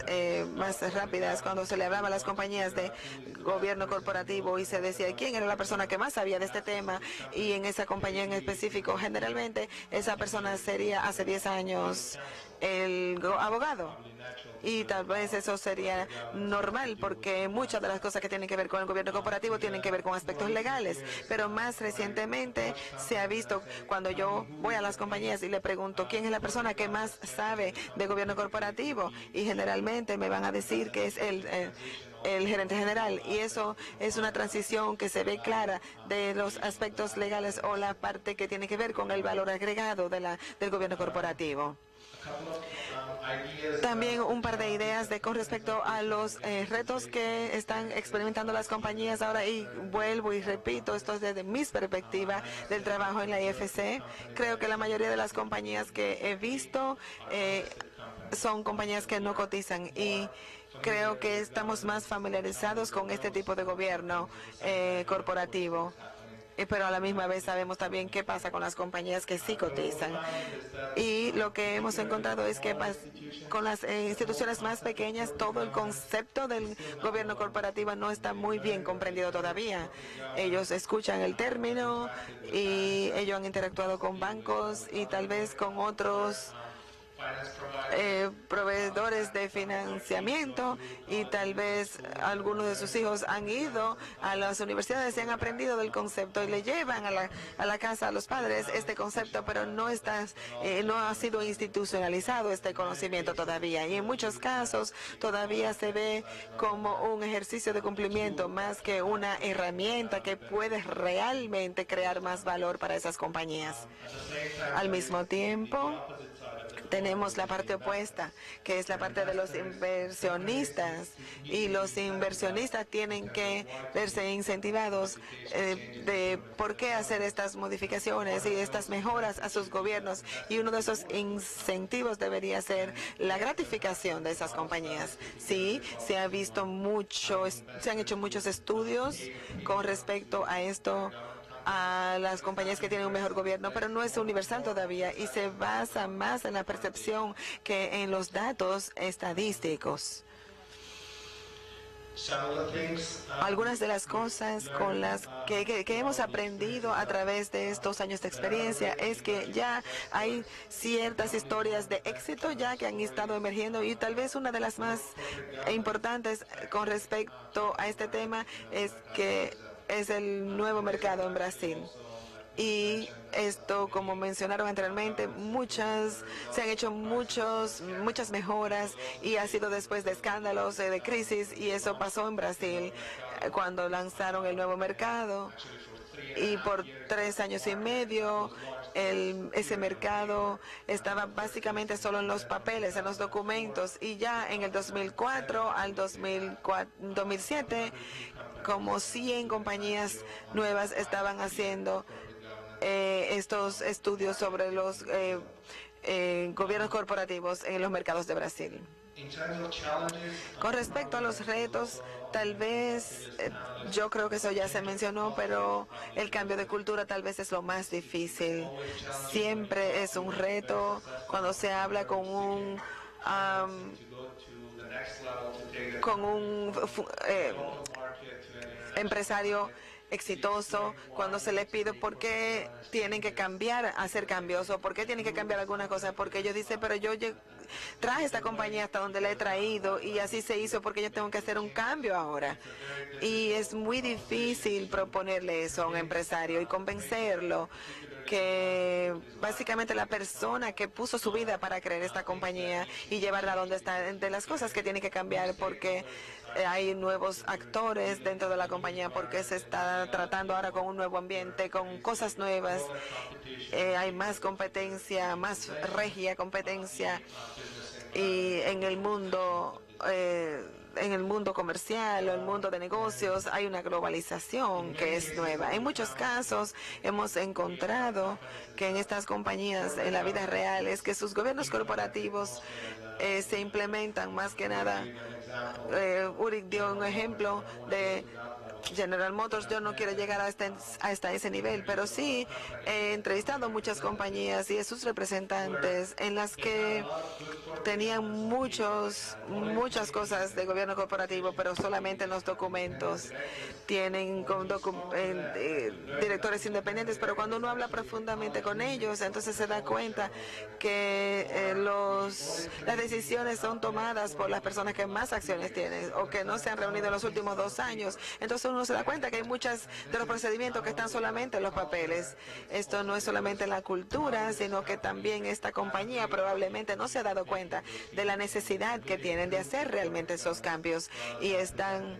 más rápidas, cuando se le hablaba a las compañías de gobierno corporativo y se decía quién era la persona que más sabía de este tema, y en esa compañía en específico, generalmente esa persona sería hace 10 años el abogado. Y tal vez eso sería normal porque muchas de las cosas que tienen que ver con el gobierno corporativo tienen que ver con aspectos legales. Pero más recientemente se ha visto, cuando yo voy a las compañías y le pregunto quién es la persona que más sabe de gobierno corporativo, y generalmente me van a decir que es el gerente general, y eso es una transición que se ve clara de los aspectos legales o la parte que tiene que ver con el valor agregado del gobierno corporativo. También un par de ideas con respecto a los retos que están experimentando las compañías ahora, y vuelvo y repito, esto es desde mi perspectiva del trabajo en la IFC. Creo que la mayoría de las compañías que he visto son compañías que no cotizan, y creo que estamos más familiarizados con este tipo de gobierno corporativo. Pero a la misma vez sabemos también qué pasa con las compañías que sí cotizan. Y lo que hemos encontrado es que con las instituciones más pequeñas, todo el concepto del gobierno corporativo no está muy bien comprendido todavía. Ellos escuchan el término y ellos han interactuado con bancos y tal vez con otros proveedores de financiamiento, y tal vez algunos de sus hijos han ido a las universidades y han aprendido del concepto y le llevan a la casa a los padres este concepto, pero no ha sido institucionalizado este conocimiento todavía, y en muchos casos todavía se ve como un ejercicio de cumplimiento más que una herramienta que puede realmente crear más valor para esas compañías. Al mismo tiempo, tenemos la parte opuesta, que es la parte de los inversionistas, y los inversionistas tienen que verse incentivados de por qué hacer estas modificaciones y estas mejoras a sus gobiernos, y uno de esos incentivos debería ser la gratificación de esas compañías. Sí, se han hecho muchos estudios con respecto a esto, a las compañías que tienen un mejor gobierno, pero no es universal todavía y se basa más en la percepción que en los datos estadísticos. Algunas de las cosas con las que hemos aprendido a través de estos años de experiencia es que ya hay ciertas historias de éxito ya que han estado emergiendo, y tal vez una de las más importantes con respecto a este tema es que es el nuevo mercado en Brasil. Y esto, como mencionaron anteriormente, se han hecho muchas mejoras, y ha sido después de escándalos, de crisis, y eso pasó en Brasil cuando lanzaron el nuevo mercado. Y por 3 años y medio ese mercado estaba básicamente solo en los papeles, en los documentos, y ya en el 2004 al 2007, como 100 compañías nuevas estaban haciendo estos estudios sobre los gobiernos corporativos en los mercados de Brasil. Con respecto a los retos, tal vez, yo creo que eso ya se mencionó, pero el cambio de cultura tal vez es lo más difícil. Siempre es un reto cuando se habla con un empresario exitoso, cuando se les pide por qué tienen que cambiar, hacer cambios, o por qué tienen que cambiar alguna cosa, porque ellos dicen, pero yo traje esta compañía hasta donde la he traído y así se hizo porque yo tengo que hacer un cambio ahora. Y es muy difícil proponerle eso a un empresario y convencerlo que básicamente la persona que puso su vida para crear esta compañía y llevarla a donde está, de las cosas que tiene que cambiar porque hay nuevos actores dentro de la compañía, porque se está tratando ahora con un nuevo ambiente, con cosas nuevas, hay más competencia, más regia competencia, y en el mundo comercial o el mundo de negocios hay una globalización que es nueva. En muchos casos hemos encontrado que en estas compañías, en la vida real, es que sus gobiernos corporativos se implementan más que nada. Uri dio un ejemplo de General Motors. Yo no quiero llegar hasta ese nivel, pero sí he entrevistado muchas compañías y a sus representantes en las que tenían muchas cosas de gobierno corporativo, pero solamente en los documentos. Tienen directores independientes, pero cuando uno habla profundamente con ellos, entonces se da cuenta que las decisiones son tomadas por las personas que más acciones tienen o que no se han reunido en los últimos 2 años. Entonces uno se da cuenta que hay muchos de los procedimientos que están solamente en los papeles. Esto no es solamente la cultura, sino que también esta compañía probablemente no se ha dado cuenta de la necesidad que tienen de hacer realmente esos cambios y están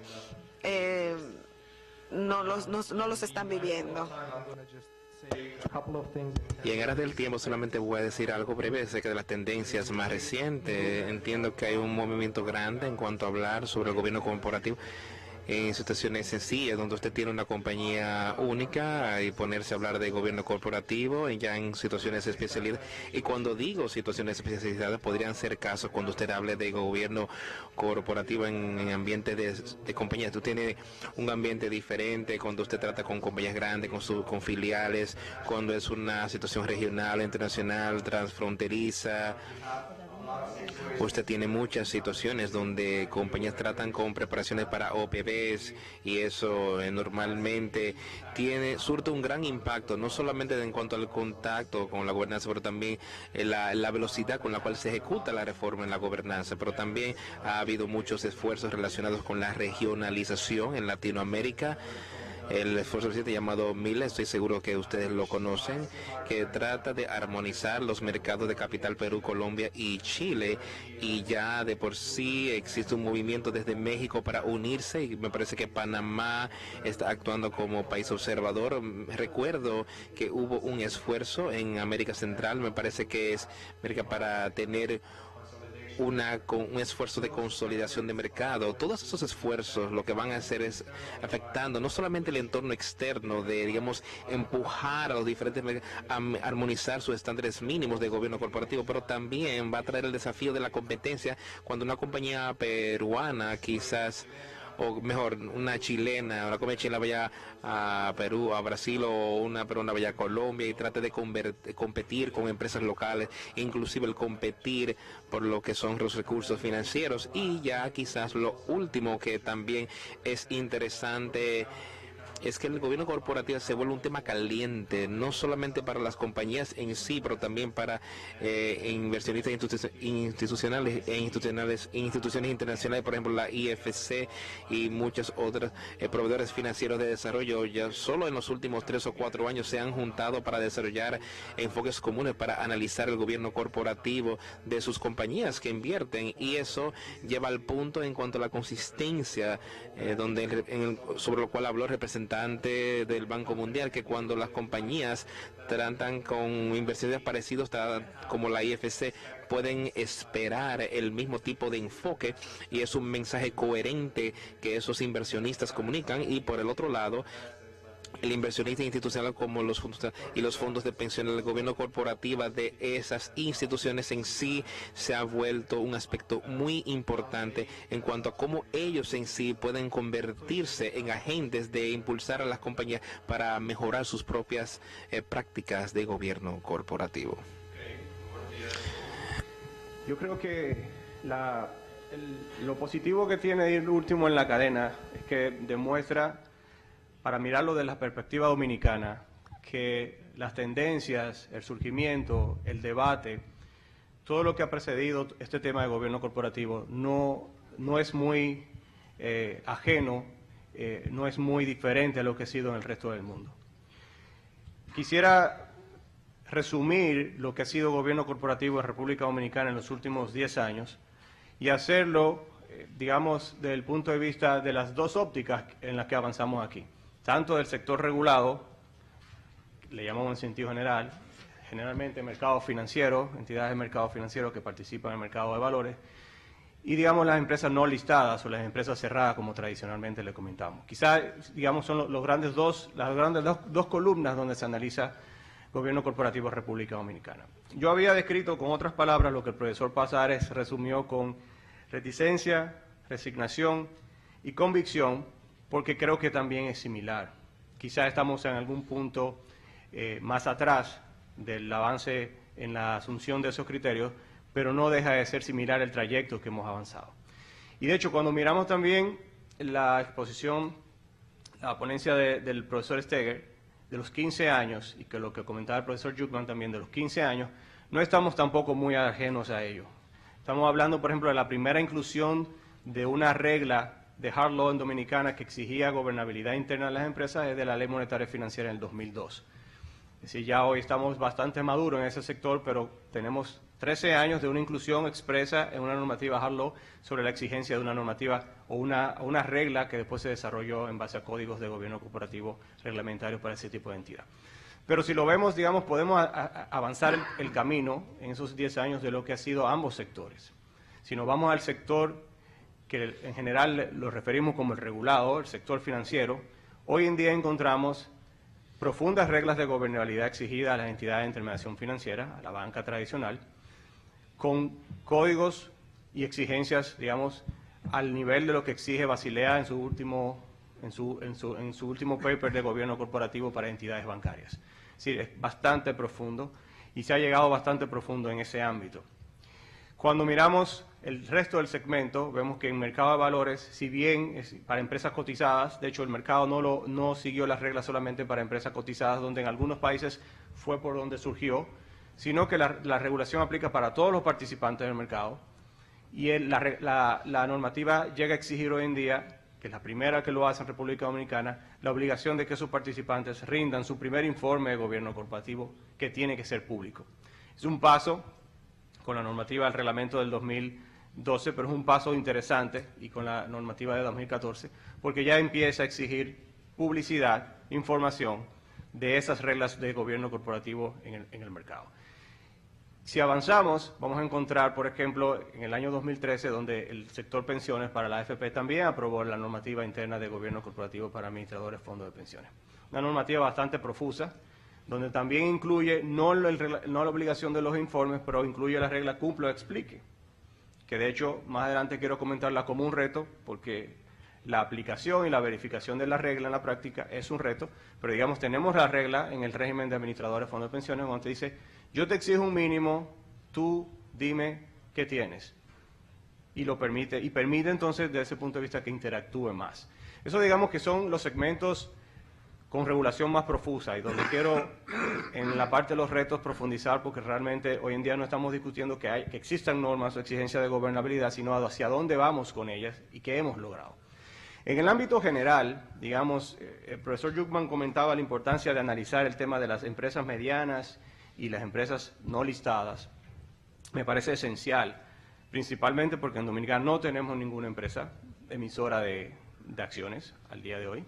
no los están viviendo. Y en aras del tiempo solamente voy a decir algo breve acerca de las tendencias más recientes. Entiendo que hay un movimiento grande en cuanto a hablar sobre el gobierno corporativo en situaciones sencillas, donde usted tiene una compañía única y ponerse a hablar de gobierno corporativo y ya en situaciones especializadas. Y cuando digo situaciones especializadas, podrían ser casos cuando usted hable de gobierno corporativo en ambiente de compañías. Tú tienes un ambiente diferente cuando usted trata con compañías grandes, con filiales, cuando es una situación regional, internacional, transfronteriza. Usted tiene muchas situaciones donde compañías tratan con preparaciones para OPBs y eso normalmente surte un gran impacto, no solamente en cuanto al contacto con la gobernanza, pero también la velocidad con la cual se ejecuta la reforma en la gobernanza. Pero también ha habido muchos esfuerzos relacionados con la regionalización en Latinoamérica. El esfuerzo reciente llamado MILA, estoy seguro que ustedes lo conocen, que trata de armonizar los mercados de capital Perú, Colombia y Chile, y ya de por sí existe un movimiento desde México para unirse, y me parece que Panamá está actuando como país observador. Recuerdo que hubo un esfuerzo en América Central, me parece que es América, para tener un esfuerzo de consolidación de mercado. Todos esos esfuerzos lo que van a hacer es afectando no solamente el entorno externo de, digamos, empujar a los diferentes a armonizar sus estándares mínimos de gobierno corporativo, pero también va a traer el desafío de la competencia cuando una compañía peruana quizás, o mejor, una chilena, una compañía chilena vaya a Perú, a Brasil, o una peruana vaya a Colombia y trate de competir con empresas locales, inclusive el competir por lo que son los recursos financieros. Y ya quizás lo último que también es interesante es que el gobierno corporativo se vuelve un tema caliente, no solamente para las compañías en sí, pero también para inversionistas institucionales e instituciones internacionales, por ejemplo la IFC y muchos otros proveedores financieros de desarrollo. Ya solo en los últimos 3 o 4 años se han juntado para desarrollar enfoques comunes para analizar el gobierno corporativo de sus compañías que invierten, y eso lleva al punto en cuanto a la consistencia sobre lo cual habló el representante representante del Banco Mundial, que cuando las compañías tratan con inversiones parecidas como la IFC, pueden esperar el mismo tipo de enfoque, y es un mensaje coherente que esos inversionistas comunican. Y por el otro lado, el inversionista institucional como los fondos y los fondos de pensiones, el gobierno corporativo de esas instituciones en sí se ha vuelto un aspecto muy importante en cuanto a cómo ellos en sí pueden convertirse en agentes de impulsar a las compañías para mejorar sus propias prácticas de gobierno corporativo. Yo creo que lo positivo que tiene ir último en la cadena es que demuestra, para mirarlo desde la perspectiva dominicana, que las tendencias, el surgimiento, el debate, todo lo que ha precedido este tema de gobierno corporativo no es muy ajeno, no es muy diferente a lo que ha sido en el resto del mundo. Quisiera resumir lo que ha sido gobierno corporativo en República Dominicana en los últimos 10 años y hacerlo, digamos, desde el punto de vista de las dos ópticas en las que avanzamos aquí. Tanto del sector regulado, le llamamos en sentido general, generalmente mercado financiero, entidades de mercado financiero que participan en el mercado de valores, y digamos las empresas no listadas o las empresas cerradas, como tradicionalmente le comentamos. Quizás, digamos, son las grandes dos columnas donde se analiza gobierno corporativo de República Dominicana. Yo había descrito con otras palabras lo que el profesor Pazares resumió con reticencia, resignación y convicción, porque creo que también es similar. Quizás estamos en algún punto más atrás del avance en la asunción de esos criterios, pero no deja de ser similar el trayecto que hemos avanzado. Y de hecho, cuando miramos también la exposición, la ponencia del profesor Steger, de los 15 años, y que lo que comentaba el profesor Jungmann también de los 15 años, no estamos tampoco muy ajenos a ello. Estamos hablando, por ejemplo, de la primera inclusión de una regla de hard law en Dominicana que exigía gobernabilidad interna de las empresas, es de la Ley Monetaria Financiera en el 2002. Es decir, ya hoy estamos bastante maduros en ese sector, pero tenemos 13 años de una inclusión expresa en una normativa hard law sobre la exigencia de una normativa o una regla que después se desarrolló en base a códigos de gobierno corporativo reglamentarios para ese tipo de entidad. Pero si lo vemos, digamos, podemos avanzar el camino en esos 10 años de lo que ha sido ambos sectores. Si nos vamos al sector que en general lo referimos como el regulado, el sector financiero, hoy en día encontramos profundas reglas de gobernabilidad exigidas a las entidades de intermediación financiera, a la banca tradicional, con códigos y exigencias, digamos, al nivel de lo que exige Basilea en su último paper de gobierno corporativo para entidades bancarias. Es decir, es bastante profundo y se ha llegado bastante profundo en ese ámbito. Cuando miramos el resto del segmento, vemos que en mercado de valores, si bien es para empresas cotizadas, de hecho el mercado no siguió las reglas solamente para empresas cotizadas, donde en algunos países fue por donde surgió, sino que la regulación aplica para todos los participantes del mercado, y la normativa llega a exigir hoy en día, que es la primera que lo hace en República Dominicana, la obligación de que sus participantes rindan su primer informe de gobierno corporativo, que tiene que ser público. Es un paso con la normativa del reglamento del 2012, pero es un paso interesante, y con la normativa de 2014, porque ya empieza a exigir publicidad, información de esas reglas de gobierno corporativo en el mercado. Si avanzamos, vamos a encontrar, por ejemplo, en el año 2013, donde el sector pensiones para la AFP también aprobó la normativa interna de gobierno corporativo para administradores de fondos de pensiones. Una normativa bastante profusa, donde también incluye no la obligación de los informes, pero incluye la regla cumplo explique, que de hecho más adelante quiero comentarla como un reto, porque la aplicación y la verificación de la regla en la práctica es un reto, pero digamos tenemos la regla en el régimen de administradores de fondos de pensiones, donde te dice, yo te exijo un mínimo, tú dime qué tienes, y permite entonces desde ese punto de vista que interactúe más. Eso digamos que son los segmentos con regulación más profusa, y donde quiero en la parte de los retos profundizar, porque realmente hoy en día no estamos discutiendo que existan normas o exigencias de gobernabilidad, sino hacia dónde vamos con ellas y qué hemos logrado. En el ámbito general, digamos, el profesor Jungmann comentaba la importancia de analizar el tema de las empresas medianas y las empresas no listadas. Me parece esencial, principalmente porque en Dominicana no tenemos ninguna empresa emisora de acciones al día de hoy.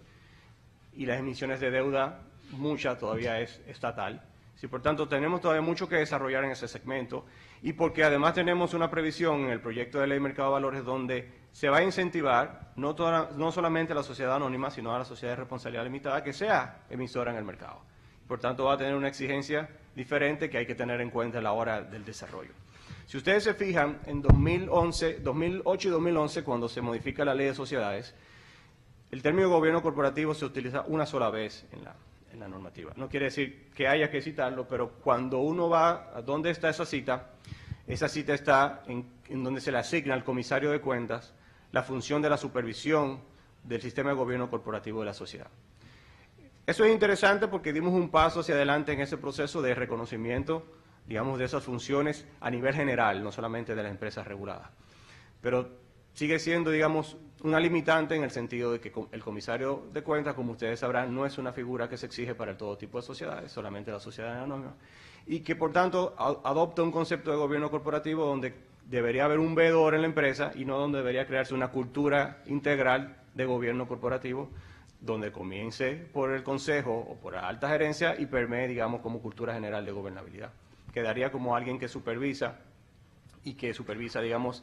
y las emisiones de deuda, mucha todavía es estatal. Sí, por tanto, tenemos todavía mucho que desarrollar en ese segmento y porque además tenemos una previsión en el proyecto de ley de mercado de valores donde se va a incentivar no solamente a la sociedad anónima, sino a la sociedad de responsabilidad limitada que sea emisora en el mercado. Por tanto, va a tener una exigencia diferente que hay que tener en cuenta a la hora del desarrollo. Si ustedes se fijan, en 2008 y 2011, cuando se modifica la ley de sociedades, el término gobierno corporativo se utiliza una sola vez en la normativa. No quiere decir que haya que citarlo, pero cuando uno va a dónde está esa cita está en donde se le asigna al comisario de cuentas la función de la supervisión del sistema de gobierno corporativo de la sociedad. Eso es interesante porque dimos un paso hacia adelante en ese proceso de reconocimiento, digamos, de esas funciones a nivel general, no solamente de las empresas reguladas. Pero sigue siendo, digamos, una limitante en el sentido de que el comisario de cuentas, como ustedes sabrán, no es una figura que se exige para todo tipo de sociedades, solamente la sociedad anónima, y que por tanto adopta un concepto de gobierno corporativo donde debería haber un veedor en la empresa y no donde debería crearse una cultura integral de gobierno corporativo, donde comience por el consejo o por la alta gerencia y permee, digamos, como cultura general de gobernabilidad. Quedaría como alguien que supervisa y que supervisa, digamos,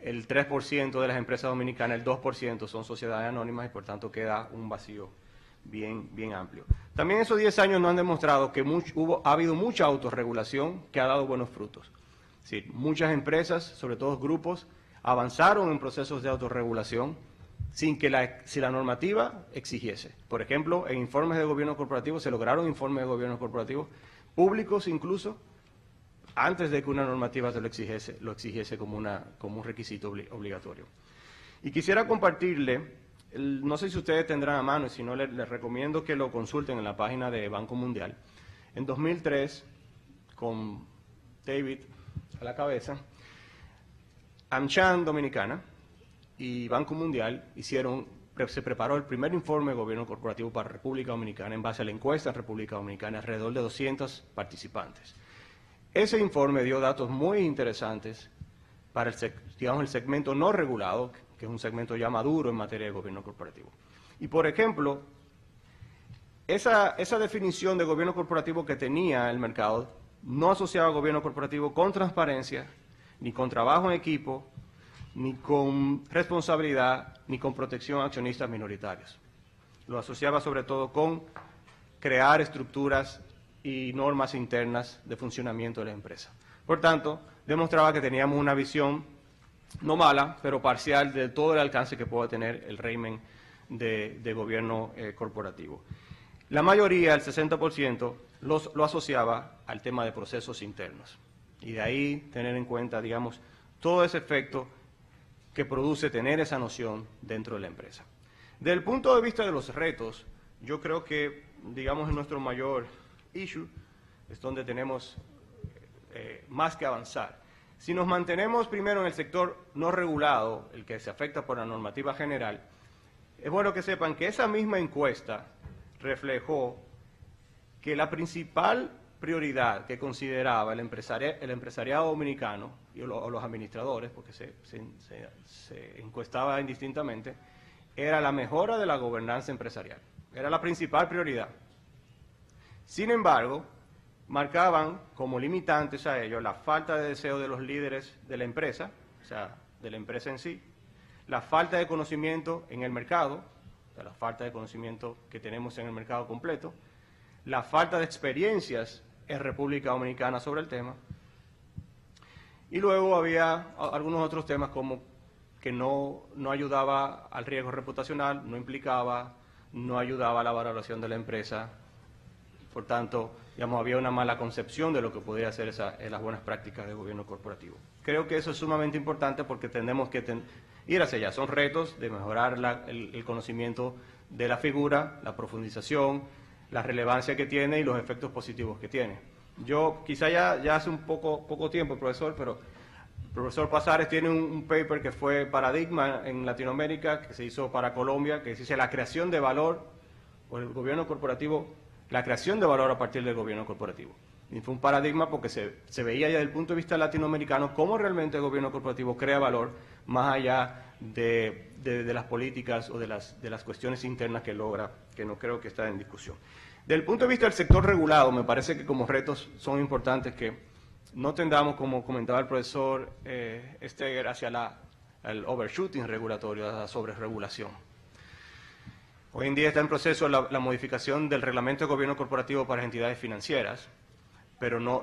el 3% de las empresas dominicanas, el 2% son sociedades anónimas y por tanto queda un vacío bien amplio. También esos 10 años nos han demostrado que ha habido mucha autorregulación que ha dado buenos frutos. Es decir, muchas empresas, sobre todo grupos, avanzaron en procesos de autorregulación sin que si la normativa exigiese. Por ejemplo, en informes de gobierno corporativo se lograron informes de gobierno corporativo públicos incluso, antes de que una normativa se lo exigiese como un requisito obligatorio. Y quisiera compartirle, no sé si ustedes tendrán a mano, y si no les recomiendo que lo consulten en la página de Banco Mundial. En 2003, con David a la cabeza, AmCham Dominicana y Banco Mundial se preparó el primer informe de gobierno corporativo para República Dominicana en base a la encuesta en República Dominicana, alrededor de 200 participantes. Ese informe dio datos muy interesantes para el segmento no regulado, que es un segmento ya maduro en materia de gobierno corporativo. Y, por ejemplo, esa definición de gobierno corporativo que tenía el mercado no asociaba gobierno corporativo con transparencia, ni con trabajo en equipo, ni con responsabilidad, ni con protección a accionistas minoritarios. Lo asociaba sobre todo con crear estructuras y normas internas de funcionamiento de la empresa. Por tanto, demostraba que teníamos una visión no mala, pero parcial de todo el alcance que puede tener el régimen de gobierno corporativo. La mayoría, el 60%, lo asociaba al tema de procesos internos. Y de ahí tener en cuenta, digamos, todo ese efecto que produce tener esa noción dentro de la empresa. Desde el punto de vista de los retos, yo creo que, digamos, nuestro mayor issue es donde tenemos más que avanzar. Si nos mantenemos primero en el sector no regulado, el que se afecta por la normativa general, es bueno que sepan que esa misma encuesta reflejó que la principal prioridad que consideraba el empresariado dominicano o los administradores, porque se encuestaba indistintamente, era la mejora de la gobernanza empresarial. Era la principal prioridad. Sin embargo, marcaban como limitantes a ello la falta de deseo de los líderes de la empresa, o sea, de la empresa en sí, la falta de conocimiento en el mercado, o sea, la falta de conocimiento que tenemos en el mercado completo, la falta de experiencias en República Dominicana sobre el tema, y luego había algunos otros temas como que no ayudaba al riesgo reputacional, no implicaba, no ayudaba a la valoración de la empresa. Por tanto, digamos, había una mala concepción de lo que podría ser las buenas prácticas de gobierno corporativo. Creo que eso es sumamente importante porque tenemos que ir hacia allá. Son retos de mejorar el conocimiento de la figura, la profundización, la relevancia que tiene y los efectos positivos que tiene. Yo, quizá ya hace un poco tiempo, profesor, pero el profesor Pazares tiene un paper que fue paradigma en Latinoamérica, que se hizo para Colombia, que dice la creación de valor por el gobierno corporativo, la creación de valor a partir del gobierno corporativo. Y fue un paradigma porque se veía ya desde el punto de vista latinoamericano cómo realmente el gobierno corporativo crea valor más allá de las políticas o de las cuestiones internas que logra que no creo que está en discusión. Desde el punto de vista del sector regulado, me parece que como retos son importantes que no tendamos, como comentaba el profesor Steger, hacia el overshooting regulatorio, la sobreregulación. Hoy en día está en proceso la modificación del reglamento de gobierno corporativo para entidades financieras, pero no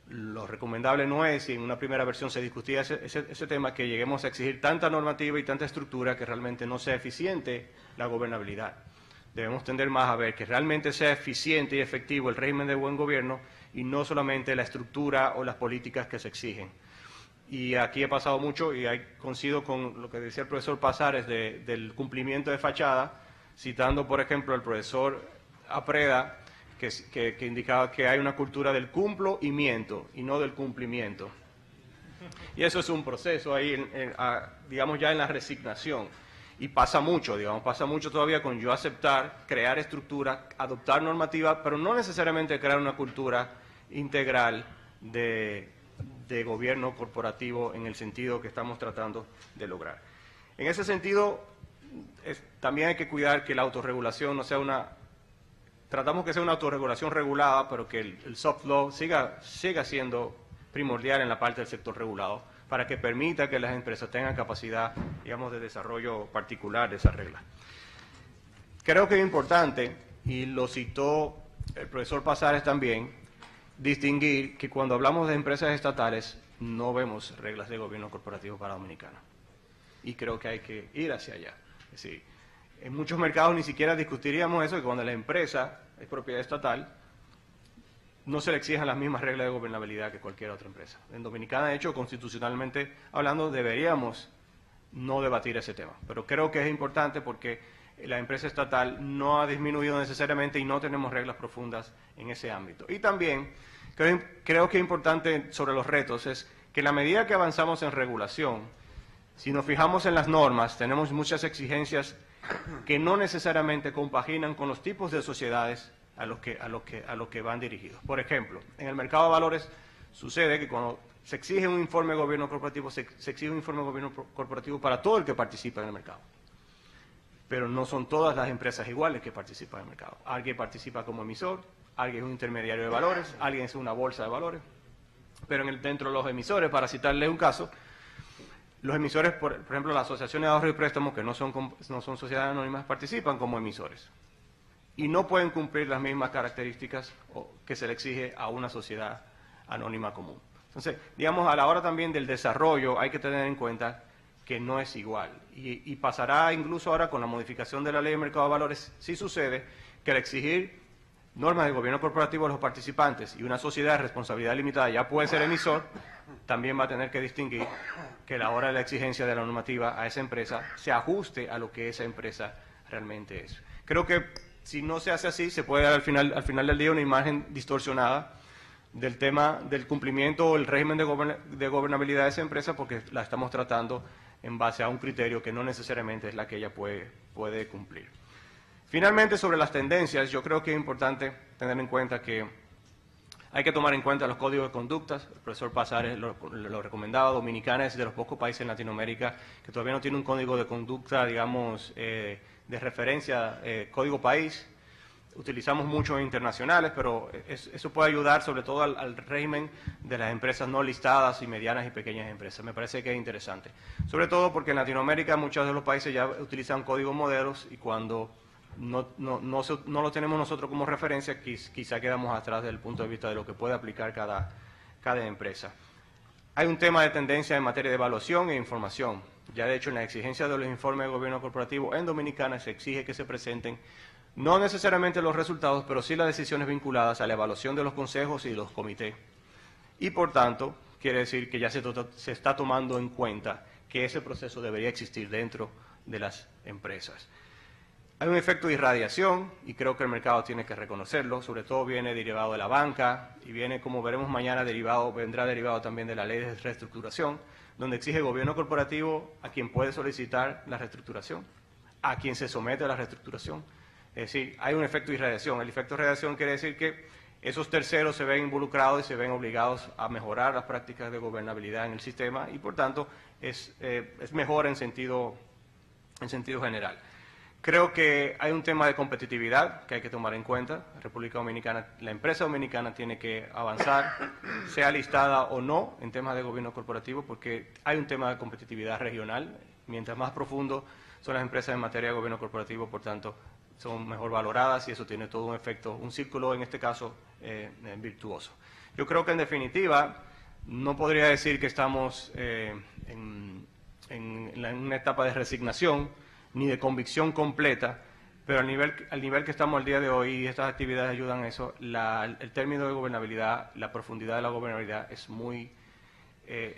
lo recomendable no es, y en una primera versión se discutía ese tema, que lleguemos a exigir tanta normativa y tanta estructura que realmente no sea eficiente la gobernabilidad. Debemos tender más a ver que realmente sea eficiente y efectivo el régimen de buen gobierno y no solamente la estructura o las políticas que se exigen. Y aquí ha pasado mucho, y coincido con lo que decía el profesor Pasares del cumplimiento de fachada, citando, por ejemplo, al profesor Apreda, que indicaba que hay una cultura del cumplo y miento, y no del cumplimiento. Y eso es un proceso ahí, digamos, ya en la resignación. Y pasa mucho todavía con yo aceptar, crear estructura, adoptar normativa, pero no necesariamente crear una cultura integral de gobierno corporativo en el sentido que estamos tratando de lograr. En ese sentido, también hay que cuidar que la autorregulación no sea tratamos que sea una autorregulación regulada, pero que el soft law siga siendo primordial en la parte del sector regulado, para que permita que las empresas tengan capacidad, digamos, de desarrollo particular de esas reglas. Creo que es importante, y lo citó el profesor Pasares también, distinguir que cuando hablamos de empresas estatales no vemos reglas de gobierno corporativo para Dominicana. Y creo que hay que ir hacia allá. Es decir, en muchos mercados ni siquiera discutiríamos eso, que cuando la empresa es propiedad estatal, no se le exijan las mismas reglas de gobernabilidad que cualquier otra empresa. En Dominicana, de hecho, constitucionalmente hablando, deberíamos no debatir ese tema. Pero creo que es importante porque la empresa estatal no ha disminuido necesariamente y no tenemos reglas profundas en ese ámbito. Y también creo que es importante sobre los retos es que en la medida que avanzamos en regulación, si nos fijamos en las normas, tenemos muchas exigencias que no necesariamente compaginan con los tipos de sociedades a los que van dirigidos. Por ejemplo, en el mercado de valores sucede que cuando se exige un informe de gobierno corporativo, se exige un informe de gobierno corporativo para todo el que participa en el mercado. Pero no son todas las empresas iguales que participan en el mercado. Alguien participa como emisor, alguien es un intermediario de valores, alguien es una bolsa de valores. Pero dentro de los emisores, para citarles un caso, los emisores, por ejemplo, las asociaciones de ahorro y préstamos, que no son sociedades anónimas, participan como emisores. Y no pueden cumplir las mismas características que se le exige a una sociedad anónima común. Entonces, digamos, a la hora también del desarrollo hay que tener en cuenta que no es igual. Y pasará incluso ahora con la modificación de la ley de mercado de valores, sí sucede que al exigir normas de gobierno corporativo a los participantes y una sociedad de responsabilidad limitada ya puede ser emisor, también va a tener que distinguir que a la hora de la exigencia de la normativa a esa empresa se ajuste a lo que esa empresa realmente es. Creo que si no se hace así, se puede dar al final del día una imagen distorsionada del tema del cumplimiento o el régimen de gobernabilidad de esa empresa, porque la estamos tratando en base a un criterio que no necesariamente es la que ella puede cumplir. Finalmente, sobre las tendencias, yo creo que es importante tener en cuenta que hay que tomar en cuenta los códigos de conductas. El profesor Pasares lo recomendaba. Dominicana es de los pocos países en Latinoamérica que todavía no tiene un código de conducta, digamos, de referencia, código país. Utilizamos muchos internacionales, pero eso puede ayudar sobre todo al régimen de las empresas no listadas y medianas y pequeñas empresas. Me parece que es interesante. Sobre todo porque en Latinoamérica muchos de los países ya utilizan códigos modelos y cuando no lo tenemos nosotros como referencia, quizá quedamos atrás desde el punto de vista de lo que puede aplicar cada empresa. Hay un tema de tendencia en materia de evaluación e información. Ya de hecho en la exigencia de los informes de gobierno corporativo en Dominicana se exige que se presenten no necesariamente los resultados, pero sí las decisiones vinculadas a la evaluación de los consejos y los comités. Y por tanto, quiere decir que ya se está tomando en cuenta que ese proceso debería existir dentro de las empresas. Hay un efecto de irradiación y creo que el mercado tiene que reconocerlo, sobre todo viene derivado de la banca y viene, como veremos mañana, vendrá derivado también de la ley de reestructuración, donde exige gobierno corporativo a quien puede solicitar la reestructuración, a quien se somete a la reestructuración. Es decir, hay un efecto de irradiación. El efecto de irradiación quiere decir que esos terceros se ven involucrados y se ven obligados a mejorar las prácticas de gobernabilidad en el sistema y, por tanto, es mejor en sentido general. Creo que hay un tema de competitividad que hay que tomar en cuenta. República Dominicana, la empresa dominicana tiene que avanzar, sea listada o no en temas de gobierno corporativo, porque hay un tema de competitividad regional. Mientras más profundo son las empresas en materia de gobierno corporativo, por tanto, son mejor valoradas y eso tiene todo un efecto, un círculo en este caso virtuoso. Yo creo que en definitiva no podría decir que estamos en una etapa de resignación ni de convicción completa, pero al nivel que estamos al día de hoy, y estas actividades ayudan a eso, el término de gobernabilidad, la profundidad de la gobernabilidad es muy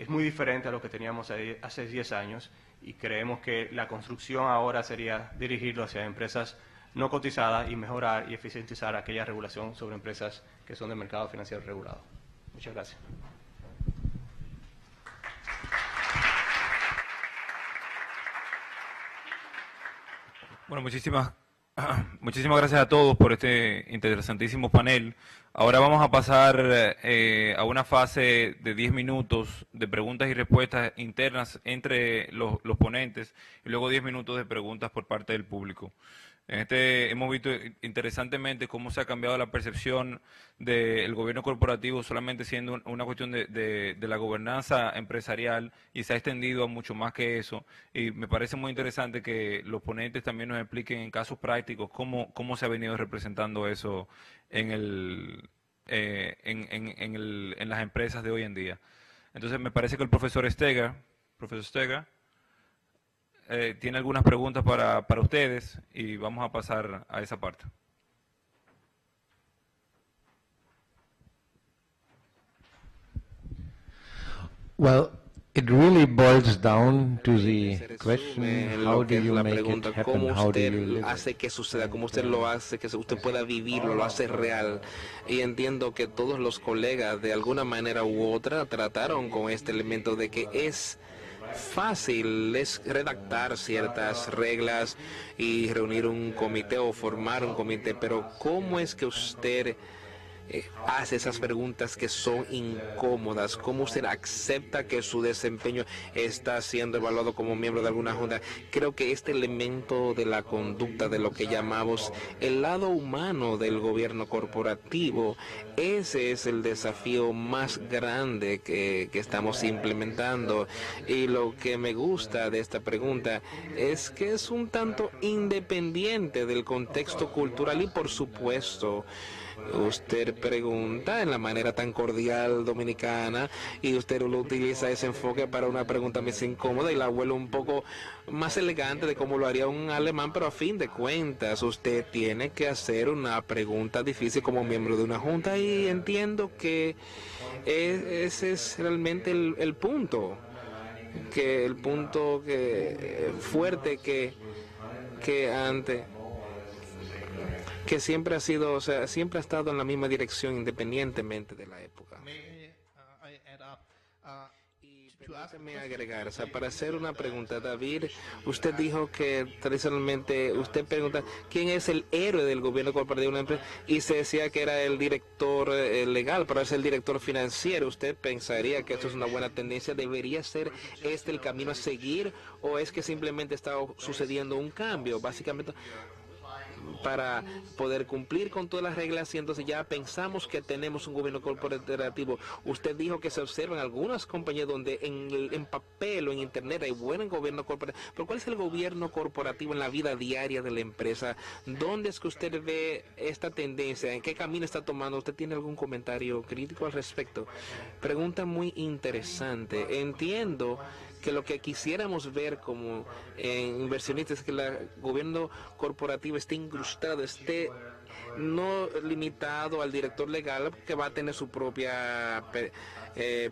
diferente a lo que teníamos hace 10 años, y creemos que la construcción ahora sería dirigirlo hacia empresas no cotizadas y mejorar y eficientizar aquella regulación sobre empresas que son de mercado financiero regulado. Muchas gracias. Bueno, muchísimas gracias a todos por este interesantísimo panel. Ahora vamos a pasar a una fase de 10 minutos de preguntas y respuestas internas entre los ponentes y luego 10 minutos de preguntas por parte del público. Hemos visto interesantemente cómo se ha cambiado la percepción del gobierno corporativo solamente siendo una cuestión de la gobernanza empresarial, y se ha extendido a mucho más que eso. Y me parece muy interesante que los ponentes también nos expliquen en casos prácticos cómo se ha venido representando eso en las empresas de hoy en día. Entonces me parece que el profesor Steger tiene algunas preguntas para ustedes y vamos a pasar a esa parte. Well, it really boils down to the question, how do you make it happen, how do you live it? Hace que suceda, cómo usted lo hace, que usted pueda vivirlo, lo hace real. Y entiendo que todos los colegas de alguna manera u otra trataron con este elemento de que es fácil es redactar ciertas reglas y reunir un comité o formar un comité, pero ¿cómo es que usted hace esas preguntas que son incómodas? ¿Cómo usted acepta que su desempeño está siendo evaluado como miembro de alguna junta? Creo que este elemento de la conducta, de lo que llamamos el lado humano del gobierno corporativo, ese es el desafío más grande que estamos implementando. Y lo que me gusta de esta pregunta es que es un tanto independiente del contexto cultural y, por supuesto, usted pregunta en la manera tan cordial dominicana y usted lo utiliza ese enfoque para una pregunta más incómoda y la vuelve un poco más elegante de cómo lo haría un alemán, pero a fin de cuentas usted tiene que hacer una pregunta difícil como miembro de una junta, y entiendo que ese es realmente el punto, fuerte que siempre ha sido, o sea, siempre ha estado en la misma dirección independientemente de la época. Y permítame agregar, o sea, para hacer una pregunta, David, usted dijo que tradicionalmente, usted pregunta, ¿quién es el héroe del gobierno corporativo de una empresa? Y se decía que era el director legal, pero es el director financiero. ¿Usted pensaría que esto es una buena tendencia? ¿Debería ser este el camino a seguir? ¿O es que simplemente está sucediendo un cambio? Básicamente, para poder cumplir con todas las reglas, y entonces ya pensamos que tenemos un gobierno corporativo. Usted dijo que se observan algunas compañías donde en papel o en internet hay buen gobierno corporativo, pero ¿cuál es el gobierno corporativo en la vida diaria de la empresa? ¿Dónde es que usted ve esta tendencia? ¿En qué camino está tomando? ¿Usted tiene algún comentario crítico al respecto? Pregunta muy interesante. Entiendo que lo que quisiéramos ver como inversionistas es que el gobierno corporativo esté incrustado, esté no limitado al director legal, que va a tener su propia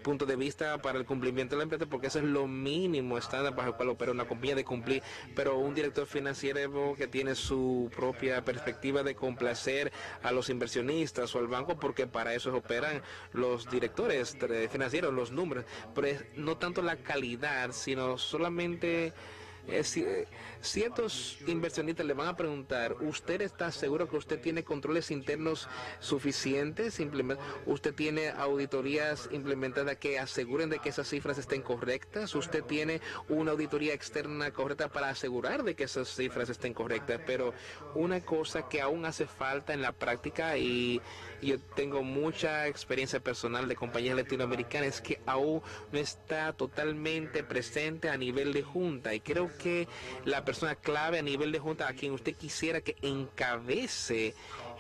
punto de vista para el cumplimiento de la empresa, porque eso es lo mínimo estándar bajo el cual opera una compañía, de cumplir, pero un director financiero que tiene su propia perspectiva de complacer a los inversionistas o al banco, porque para eso operan los directores financieros, los números, pero es no tanto la calidad, sino solamente ciertos inversionistas le van a preguntar, ¿usted está seguro que usted tiene controles internos suficientes? ¿Usted tiene auditorías implementadas que aseguren de que esas cifras estén correctas? ¿Usted tiene una auditoría externa correcta para asegurar de que esas cifras estén correctas? Pero una cosa que aún hace falta en la práctica, y yo tengo mucha experiencia personal de compañías latinoamericanas, es que aún no está totalmente presente a nivel de junta, y creo que la persona clave a nivel de junta a quien usted quisiera que encabece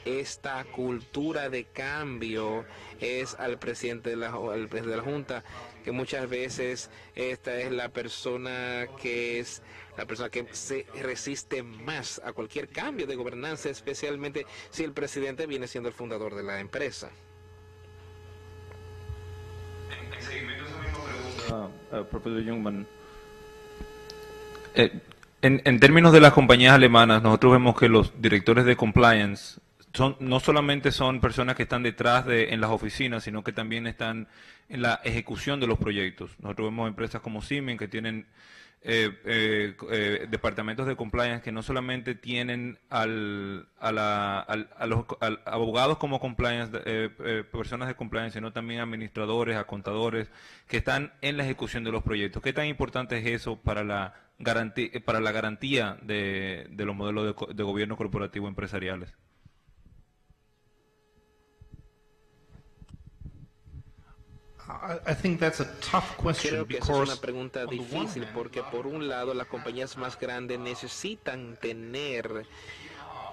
esta cultura de cambio es al presidente de la junta, que muchas veces esta es la persona que se resiste más a cualquier cambio de gobernanza, especialmente si el presidente viene siendo el fundador de la empresa. En seguimiento a esa misma pregunta, profesor Jungmann, en términos de las compañías alemanas, nosotros vemos que los directores de compliance no solamente son personas que están detrás en las oficinas, sino que también están en la ejecución de los proyectos. Nosotros vemos empresas como Siemens que tienen departamentos de compliance que no solamente tienen a los abogados como compliance, personas de compliance, sino también administradores, a contadores que están en la ejecución de los proyectos. ¿Qué tan importante es eso para la garantía de los modelos de gobierno corporativo empresariales? I think that's a tough question. Creo que esa es una pregunta difícil, porque por un lado las compañías más grandes necesitan tener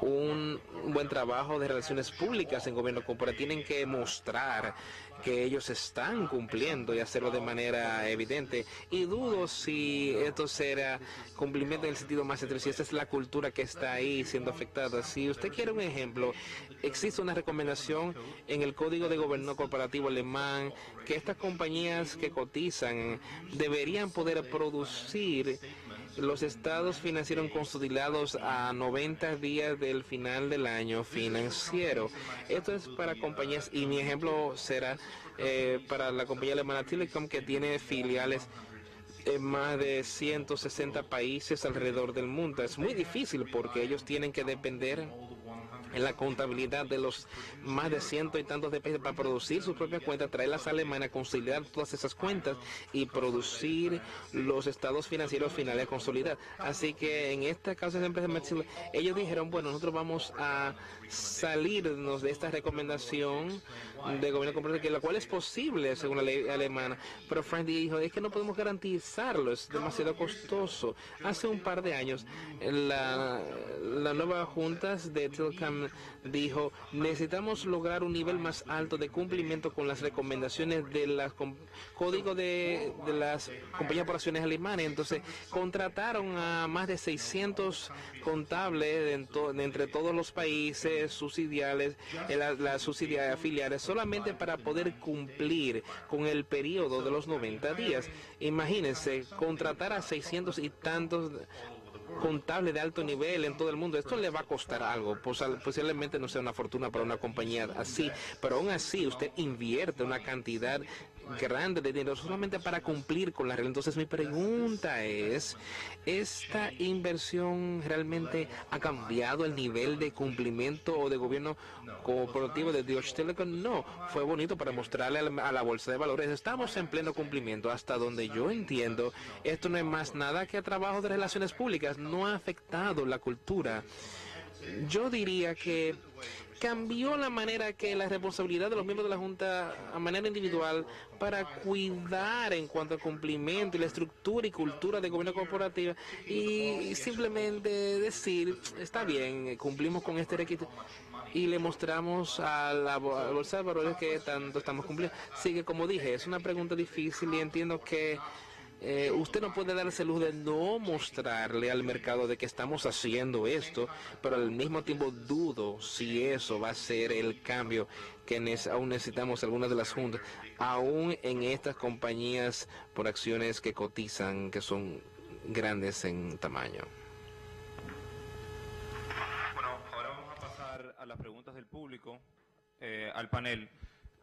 un buen trabajo de relaciones públicas en gobierno corporativo. Tienen que mostrar que ellos están cumpliendo y hacerlo de manera evidente. Y dudo si esto será cumplimiento en el sentido más estricto, si esta es la cultura que está ahí siendo afectada. Si usted quiere un ejemplo, existe una recomendación en el Código de Gobierno Corporativo alemán que estas compañías que cotizan deberían poder producir los estados financieros consolidados a 90 días del final del año financiero. Esto es para compañías, y mi ejemplo será para la compañía alemana Telekom, que tiene filiales en más de 160 países alrededor del mundo. Es muy difícil porque ellos tienen que depender en la contabilidad de los más de ciento y tantos de países para producir sus propias cuentas, traerlas a Alemania, consolidar todas esas cuentas y producir los estados financieros finales a consolidar. Así que en este caso de empresa Metzler, ellos dijeron, bueno, nosotros vamos a salirnos de esta recomendación de gobierno corporativo, la cual es posible según la ley alemana, pero Frank dijo, es que no podemos garantizarlo, es demasiado costoso. Hace un par de años la nueva junta de Telekom dijo, necesitamos lograr un nivel más alto de cumplimiento con las recomendaciones de los códigos de las compañías por acciones alemanas. Entonces contrataron a más de 600 contables entre todos los países subsidiarios, las subsidiarias filiales, solamente para poder cumplir con el periodo de los 90 días. Imagínense, contratar a 600 y tantos contables de alto nivel en todo el mundo. Esto le va a costar algo, posiblemente no sea una fortuna para una compañía así, pero aún así usted invierte una cantidad grande de dinero solamente para cumplir con la regla. Entonces mi pregunta es, ¿esta inversión realmente ha cambiado el nivel de cumplimiento o de gobierno corporativo de Deutsche Telekom? No, fue bonito para mostrarle a la bolsa de valores, estamos en pleno cumplimiento. Hasta donde yo entiendo, esto no es más nada que trabajo de relaciones públicas, no ha afectado la cultura. Yo diría que cambió la manera que la responsabilidad de los miembros de la Junta a manera individual para cuidar en cuanto al cumplimiento y la estructura y cultura de gobierno corporativo, y simplemente decir, está bien, cumplimos con este requisito y le mostramos a la bolsa de valores que tanto estamos cumpliendo. Así que, como dije, es una pregunta difícil y entiendo que usted no puede darse luz de no mostrarle al mercado de que estamos haciendo esto, pero al mismo tiempo dudo si eso va a ser el cambio que aún necesitamos algunas de las juntas, aún en estas compañías por acciones que cotizan, que son grandes en tamaño. Bueno, ahora vamos a pasar a las preguntas del público, al panel.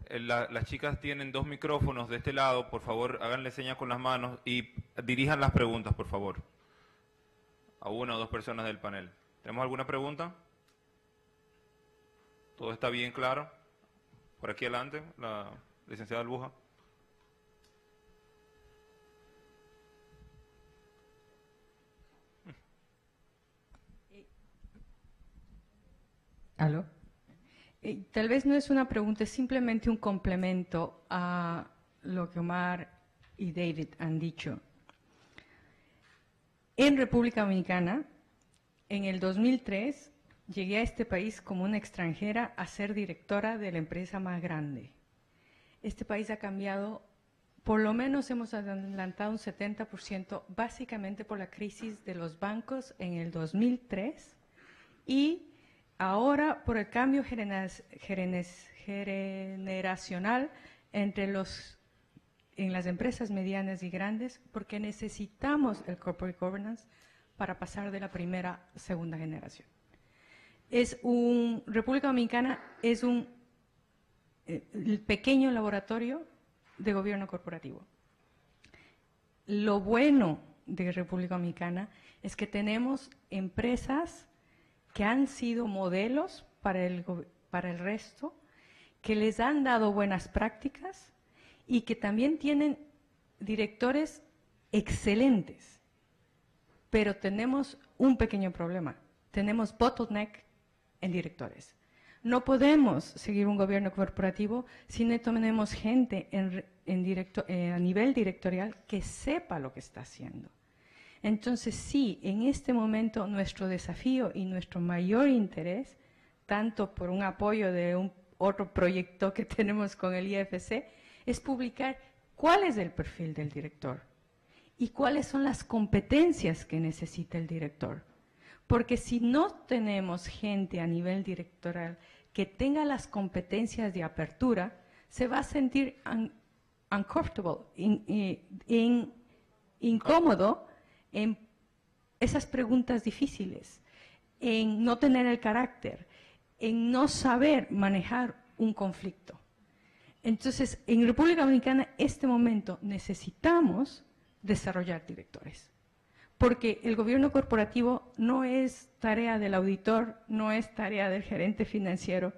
Las chicas tienen 2 micrófonos de este lado, por favor háganle señas con las manos y dirijan las preguntas, por favor. a una o dos personas del panel. ¿Tenemos alguna pregunta? ¿Todo está bien claro? Por aquí adelante, la licenciada Albuja. ¿Aló? Tal vez no es una pregunta, es simplemente un complemento a lo que Omar y David han dicho. En República Dominicana, en el 2003, llegué a este país como una extranjera a ser directora de la empresa más grande. Este país ha cambiado, por lo menos hemos adelantado un 70%, básicamente por la crisis de los bancos en el 2003 y ahora por el cambio generacional en las empresas medianas y grandes, porque necesitamos el corporate governance para pasar de la primera a segunda generación. República Dominicana es el pequeño laboratorio de gobierno corporativo. Lo bueno de República Dominicana es que tenemos empresas que han sido modelos para el resto, que les han dado buenas prácticas y que también tienen directores excelentes. Pero tenemos un pequeño problema. Tenemos bottleneck en directores. No podemos seguir un gobierno corporativo si no tenemos gente a nivel directorial que sepa lo que está haciendo. Entonces, sí, en este momento nuestro desafío y nuestro mayor interés, tanto por un apoyo de otro proyecto que tenemos con el IFC, es publicar cuál es el perfil del director y cuáles son las competencias que necesita el director. Porque si no tenemos gente a nivel directorial que tenga las competencias de apertura, se va a sentir uncomfortable, incómodo en esas preguntas difíciles, en no tener el carácter, en no saber manejar un conflicto. Entonces, en República Dominicana, en este momento, necesitamos desarrollar directores. Porque el gobierno corporativo no es tarea del auditor, no es tarea del gerente financiero,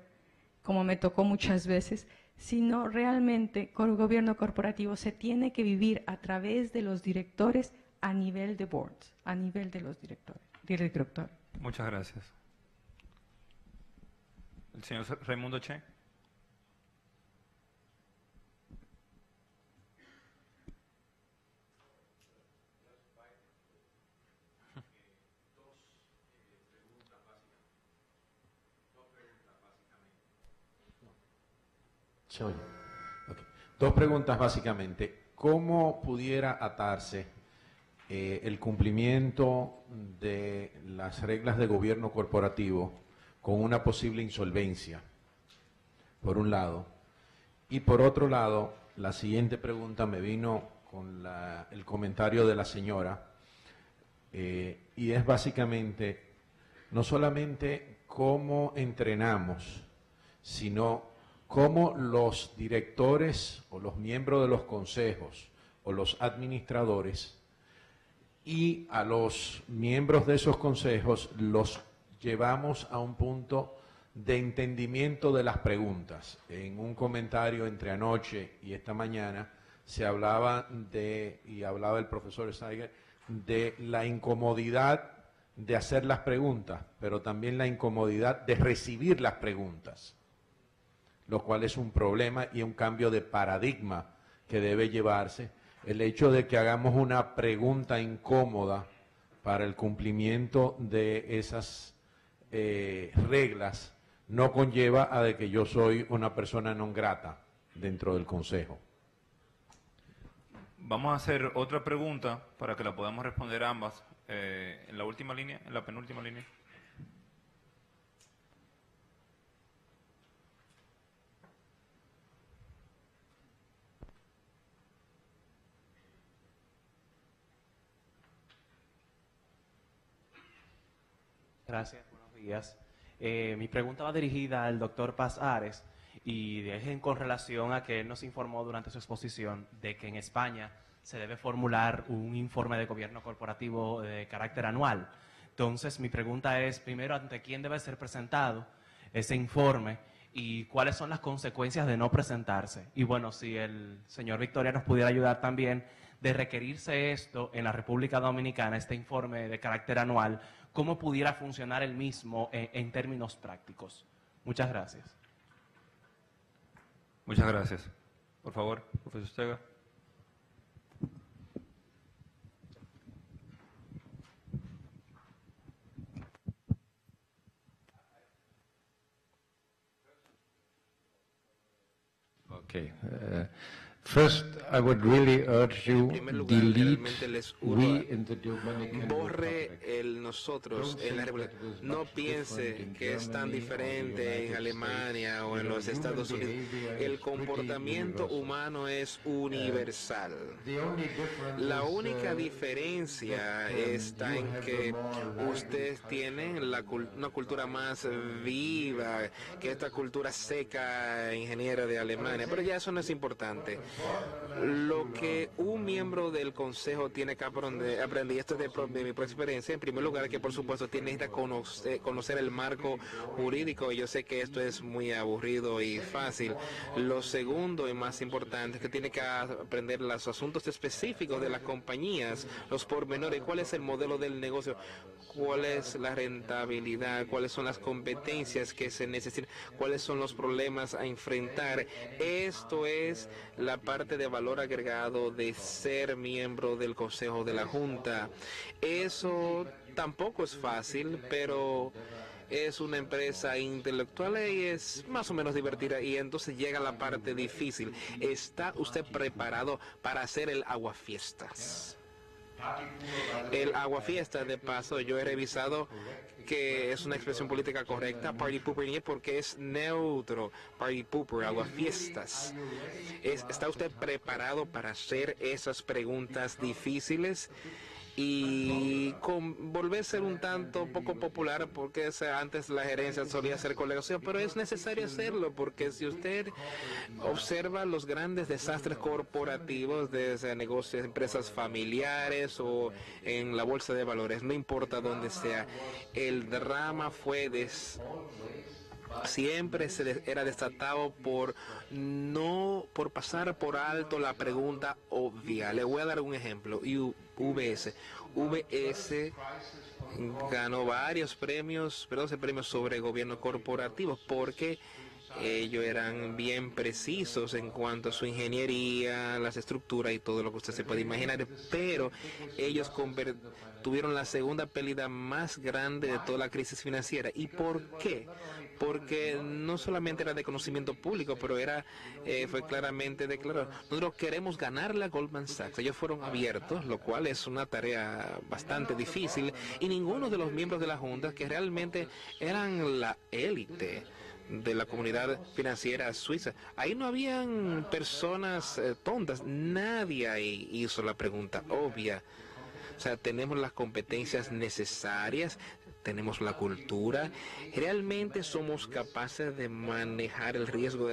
como me tocó muchas veces, sino realmente con el gobierno corporativo se tiene que vivir a través de los directores a nivel de boards, a nivel de los directores. Muchas gracias. El señor Raimundo Che. Dos preguntas básicamente. ¿Cómo pudiera atarse el cumplimiento de las reglas de gobierno corporativo con una posible insolvencia, por un lado? Y por otro lado, la siguiente pregunta me vino con el comentario de la señora, y es básicamente no solamente cómo entrenamos, sino cómo los directores o los miembros de los consejos o los administradores y a los miembros de esos consejos los llevamos a un punto de entendimiento de las preguntas. En un comentario entre anoche y esta mañana se hablaba y hablaba el profesor Steiger, de la incomodidad de hacer las preguntas, pero también la incomodidad de recibir las preguntas, lo cual es un problema y un cambio de paradigma que debe llevarse. El hecho de que hagamos una pregunta incómoda para el cumplimiento de esas reglas no conlleva a de que yo soy una persona non grata dentro del Consejo. Vamos a hacer otra pregunta para que la podamos responder ambas en la última línea, en la penúltima línea. Gracias, buenos días. Mi pregunta va dirigida al doctor Paz Ares y con relación a que él nos informó durante su exposición de que en España se debe formular un informe de gobierno corporativo de carácter anual. Entonces, mi pregunta es, primero, ¿ante quién debe ser presentado ese informe y cuáles son las consecuencias de no presentarse? Y bueno, si el señor Victoria nos pudiera ayudar también de requerirse esto en la República Dominicana, este informe de carácter anual, ¿cómo pudiera funcionar el mismo en términos prácticos? Muchas gracias. Muchas gracias. Por favor, profesor Ortega. Okay. First, I would really urge you delete we in the Dominican borre el nosotros en la República. No piense que es tan diferente en Alemania o en los Estados Unidos. El comportamiento humano es universal. La única diferencia está en que ustedes tienen una cultura más viva que esta cultura seca ingeniera de Alemania, pero ya eso no es importante. Lo que un miembro del Consejo tiene que aprender, y esto es de mi propia experiencia, en primer lugar, que por supuesto tiene que conocer el marco jurídico. Yo sé que esto es muy aburrido y fácil. Lo segundo y más importante es que tiene que aprender los asuntos específicos de las compañías, los pormenores, cuál es el modelo del negocio, cuál es la rentabilidad, cuáles son las competencias que se necesitan, cuáles son los problemas a enfrentar. Esto es la parte de valor agregado de ser miembro del Consejo de la Junta. Eso tampoco es fácil, pero es una empresa intelectual y es más o menos divertida, y entonces llega la parte difícil. ¿Está usted preparado para hacer el aguafiestas? El aguafiestas, de paso, yo he revisado que es una expresión política correcta, party pooper, porque es neutro, party pooper, aguafiestas. ¿Está usted preparado para hacer esas preguntas difíciles? Y volver a ser un tanto poco popular, porque antes la gerencia solía ser colegiación, pero es necesario hacerlo, porque si usted observa los grandes desastres corporativos de negocios, empresas familiares o en la bolsa de valores, no importa dónde sea, el drama fue siempre era desatado por pasar por alto la pregunta obvia. Le voy a dar un ejemplo. VS ganó varios premios, 12 premios sobre gobierno corporativo, porque ellos eran bien precisos en cuanto a su ingeniería, las estructuras y todo lo que usted se puede imaginar, pero ellos tuvieron la segunda pérdida más grande de toda la crisis financiera. ¿Y por qué? Porque no solamente era de conocimiento público, pero fue claramente declarado. Nosotros queremos ganarle a Goldman Sachs. Ellos fueron abiertos, lo cual es una tarea bastante difícil, y ninguno de los miembros de la Junta, que realmente eran la élite de la comunidad financiera suiza, ahí no habían personas tontas, nadie ahí hizo la pregunta obvia. O sea, tenemos las competencias necesarias, tenemos la cultura, realmente somos capaces de manejar el riesgo,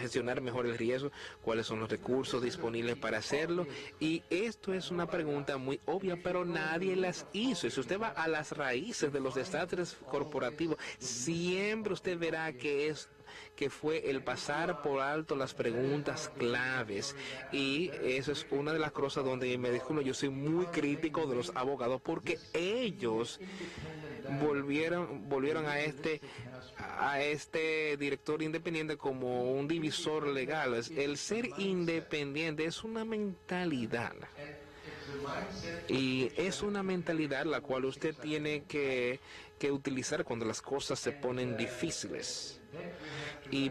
gestionar mejor el riesgo, cuáles son los recursos disponibles para hacerlo. Y esto es una pregunta muy obvia, pero nadie las hizo. Y si usted va a las raíces de los desastres corporativos, siempre usted verá que fue el pasar por alto las preguntas claves. Y eso es una de las cosas donde me disculpo, yo soy muy crítico de los abogados, porque ellos volvieron a este director independiente como un divisor legal. El ser independiente es una mentalidad. Y es una mentalidad la cual usted tiene que utilizar cuando las cosas se ponen difíciles. Y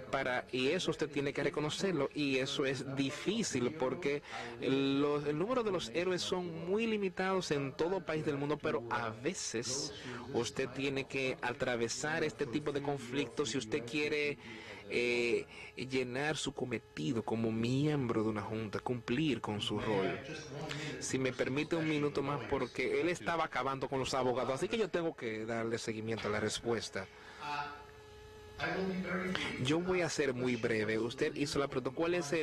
eso usted tiene que reconocerlo, y eso es difícil porque el número de los héroes son muy limitados en todo país del mundo, pero a veces usted tiene que atravesar este tipo de conflictos si usted quiere llenar su cometido como miembro de una junta, cumplir con su rol. Si me permite un minuto más, porque él estaba acabando con los abogados, así que yo tengo que darle seguimiento a la respuesta. Yo voy a ser muy breve. Usted hizo la pregunta, ¿cuál es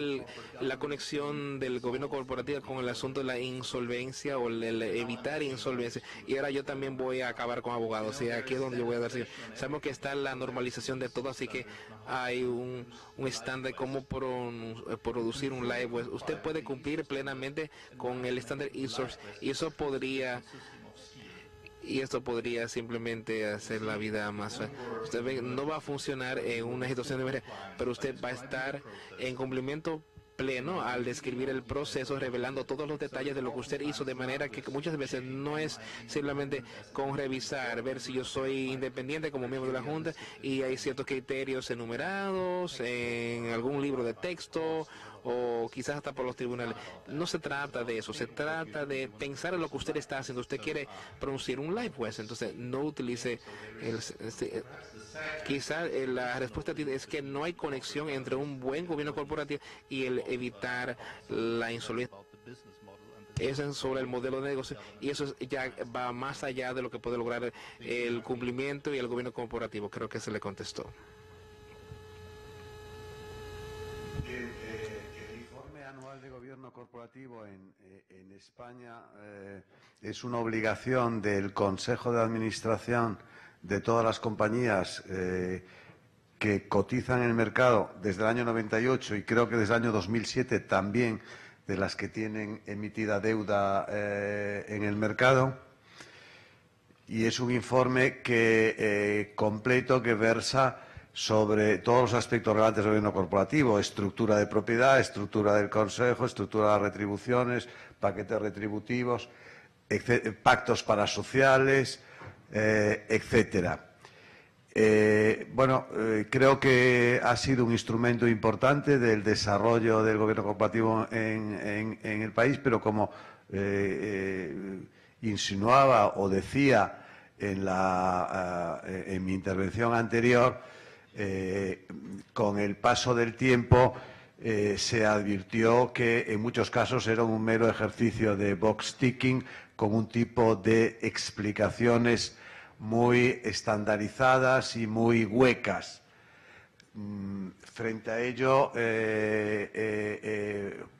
la conexión del gobierno corporativo con el asunto de la insolvencia o el evitar insolvencia? Y ahora yo también voy a acabar con abogados, y aquí es donde yo voy a dar. Sabemos que está la normalización de todo, así que hay un estándar de cómo producir un live web. Usted puede cumplir plenamente con el estándar e-source, y eso podría... Y esto podría simplemente hacer la vida más fácil. Usted ve, no va a funcionar en una situación de emergencia, pero usted va a estar en cumplimiento pleno al describir el proceso, revelando todos los detalles de lo que usted hizo, de manera que muchas veces no es simplemente con revisar, ver si yo soy independiente como miembro de la Junta y hay ciertos criterios enumerados en algún libro de texto o quizás hasta por los tribunales. No se trata de eso, se trata de pensar en lo que usted está haciendo. Usted quiere producir un live web, entonces no utilice quizás la respuesta es que no hay conexión entre un buen gobierno corporativo y el evitar la insolvencia. Eso es sobre el modelo de negocio, y eso ya va más allá de lo que puede lograr el cumplimiento y el gobierno corporativo. Creo que se le contestó. El informe anual de gobierno corporativo en España es una obligación del Consejo de Administración de todas las compañías que cotizan en el mercado desde el año 98 y creo que desde el año 2007 también de las que tienen emitida deuda en el mercado. Y es un informe completo que versa sobre todos los aspectos relevantes del gobierno corporativo: estructura de propiedad, estructura del consejo, estructura de las retribuciones, paquetes retributivos, pactos parasociales, etcétera. Creo que ha sido un instrumento importante del desarrollo del gobierno corporativo en el país, pero como insinuaba o decía en mi intervención anterior, con el paso del tiempo se advirtió que en muchos casos era un mero ejercicio de box ticking con un tipo de explicaciones muy estandarizadas y muy huecas. Frente a ello,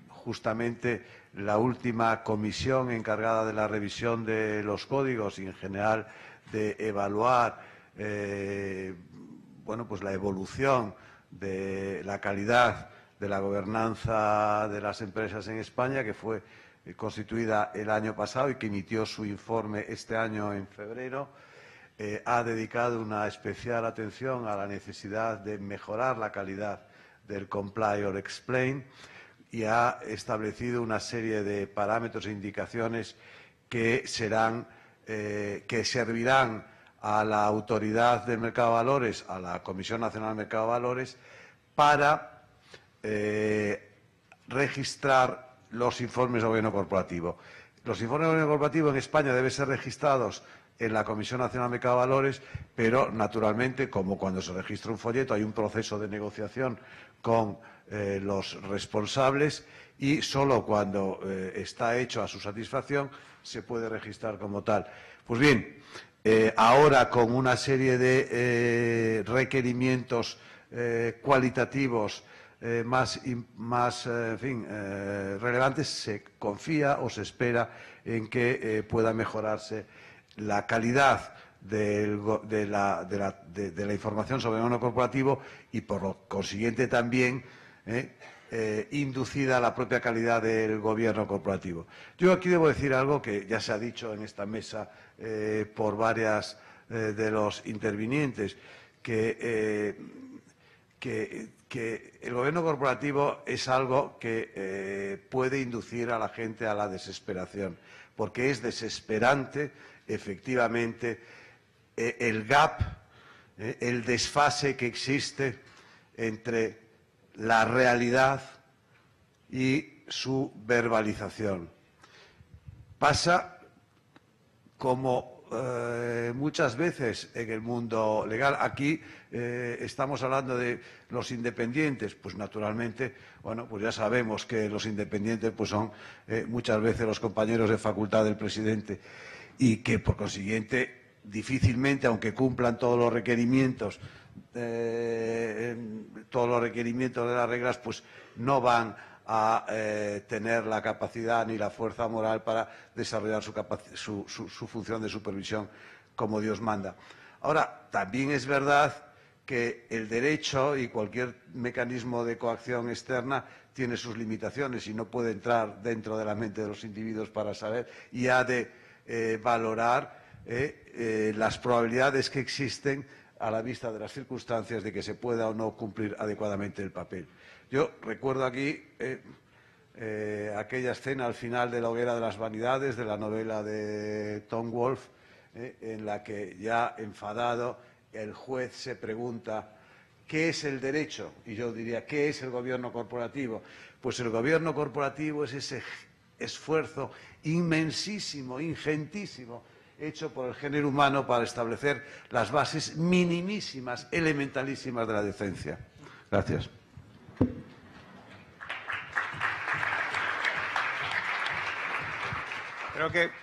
justamente la última comisión encargada de la revisión de los códigos y en general de evaluar la evolución de la calidad de la gobernanza de las empresas en España, que fue constituida el año pasado y que emitió su informe este año en febrero, ha dedicado una especial atención a la necesidad de mejorar la calidad del Comply or Explain y ha establecido una serie de parámetros e indicaciones que servirán a la Autoridad del Mercado de Valores, a la Comisión Nacional del Mercado de Valores, para registrar los informes de gobierno corporativo. Los informes de gobierno corporativo en España deben ser registrados en la Comisión Nacional del Mercado de Valores, pero naturalmente, como cuando se registra un folleto, hay un proceso de negociación con los responsables y solo cuando está hecho a su satisfacción se puede registrar como tal. Pues bien, ahora con una serie de requerimientos cualitativos más relevantes, se confía o se espera en que pueda mejorarse la calidad de la información sobre el gobierno corporativo y, por lo consiguiente, también inducida la propia calidad del gobierno corporativo. Yo aquí debo decir algo que ya se ha dicho en esta mesa por varias de los intervinientes, que el gobierno corporativo es algo que puede inducir a la gente a la desesperación, porque es desesperante, efectivamente, el gap, el desfase que existe entre la realidad y su verbalización. Pasa como muchas veces en el mundo legal. Aquí estamos hablando de los independientes, pues naturalmente, pues ya sabemos que los independientes pues son muchas veces los compañeros de facultad del presidente y que por consiguiente difícilmente, aunque cumplan todos los requerimientos todos los requerimientos de las reglas, pues no van a tener la capacidad ni la fuerza moral para desarrollar su función de supervisión como Dios manda. Ahora, también es verdad que el derecho y cualquier mecanismo de coacción externa tiene sus limitaciones y no puede entrar dentro de la mente de los individuos para saber, y ha de valorar las probabilidades que existen a la vista de las circunstancias de que se pueda o no cumplir adecuadamente el papel. Yo recuerdo aquí aquella escena al final de La hoguera de las vanidades, de la novela de Tom Wolfe, en la que, ya enfadado, el juez se pregunta ¿qué es el derecho? Y yo diría, ¿qué es el gobierno corporativo? Pues el gobierno corporativo es ese esfuerzo inmensísimo, ingentísimo, hecho por el género humano para establecer las bases minimísimas, elementalísimas de la decencia. Gracias.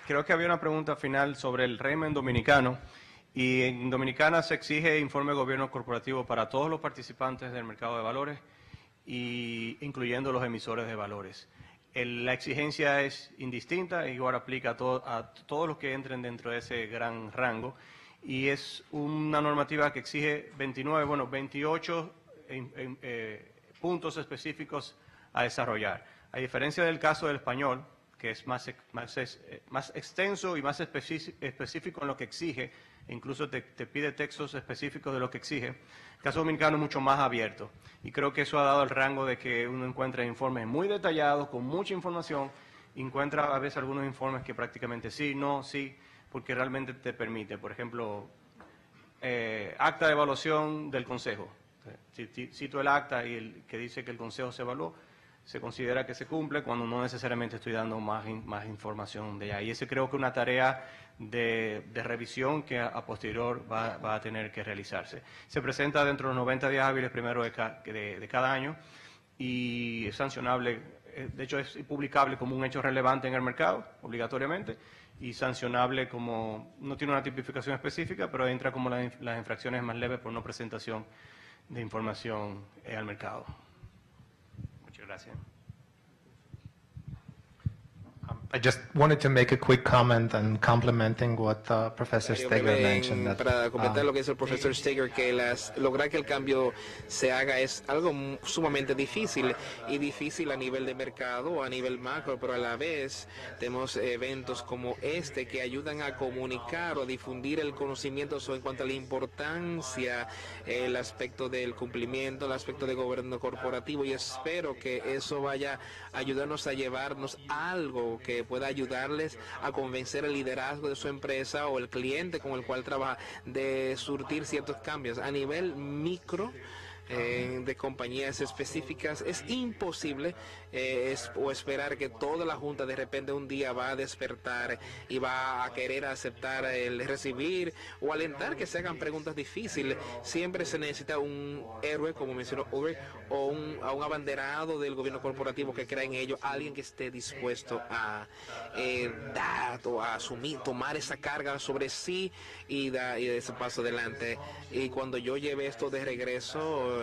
Creo que había una pregunta final sobre el régimen dominicano. Y en Dominicana se exige informe de gobierno corporativo para todos los participantes del mercado de valores, incluyendo los emisores de valores. La exigencia es indistinta, igual aplica a todos los que entren dentro de ese gran rango. Y es una normativa que exige 28 puntos específicos a desarrollar. A diferencia del caso del español, que es más extenso y más específico en lo que exige, incluso te pide textos específicos de lo que exige. El caso dominicano es mucho más abierto y creo que eso ha dado el rango de que uno encuentra informes muy detallados, con mucha información, encuentra a veces algunos informes que prácticamente sí, no, sí, porque realmente te permite, por ejemplo, acta de evaluación del Consejo. Cito el acta y el que dice que el Consejo se evaluó, se considera que se cumple cuando no necesariamente estoy dando más información de allá. Y ese creo que es una tarea de revisión que a posterior va a tener que realizarse. Se presenta dentro de los 90 días hábiles primero de cada año y es sancionable, de hecho es publicable como un hecho relevante en el mercado, obligatoriamente, y sancionable como, no tiene una tipificación específica, pero entra como las infracciones más leves por no presentación de información al mercado. Muchas gracias. I just wanted to make a quick comment and complementing what Professor Steger mentioned. Para comentar lo que dice el profesor Steger, que lograr que el cambio se haga es algo sumamente difícil, y difícil a nivel de mercado, a nivel macro, pero a la vez tenemos eventos como este que ayudan a comunicar o a difundir el conocimiento en cuanto a la importancia, el aspecto del cumplimiento, el aspecto de gobierno corporativo, y espero que eso vaya a ayudarnos a llevarnos algo que pueda ayudarles a convencer el liderazgo de su empresa o el cliente con el cual trabaja de surtir ciertos cambios. A nivel micro, de compañías específicas, es imposible o esperar que toda la junta de repente un día va a despertar y va a querer aceptar el recibir o alentar que se hagan preguntas difíciles. Siempre se necesita un héroe, como mencionó Ulrich, o un abanderado del gobierno corporativo que crea en ello, alguien que esté dispuesto a dar o a asumir, tomar esa carga sobre sí y dar ese paso adelante. Y cuando yo llevé esto de regreso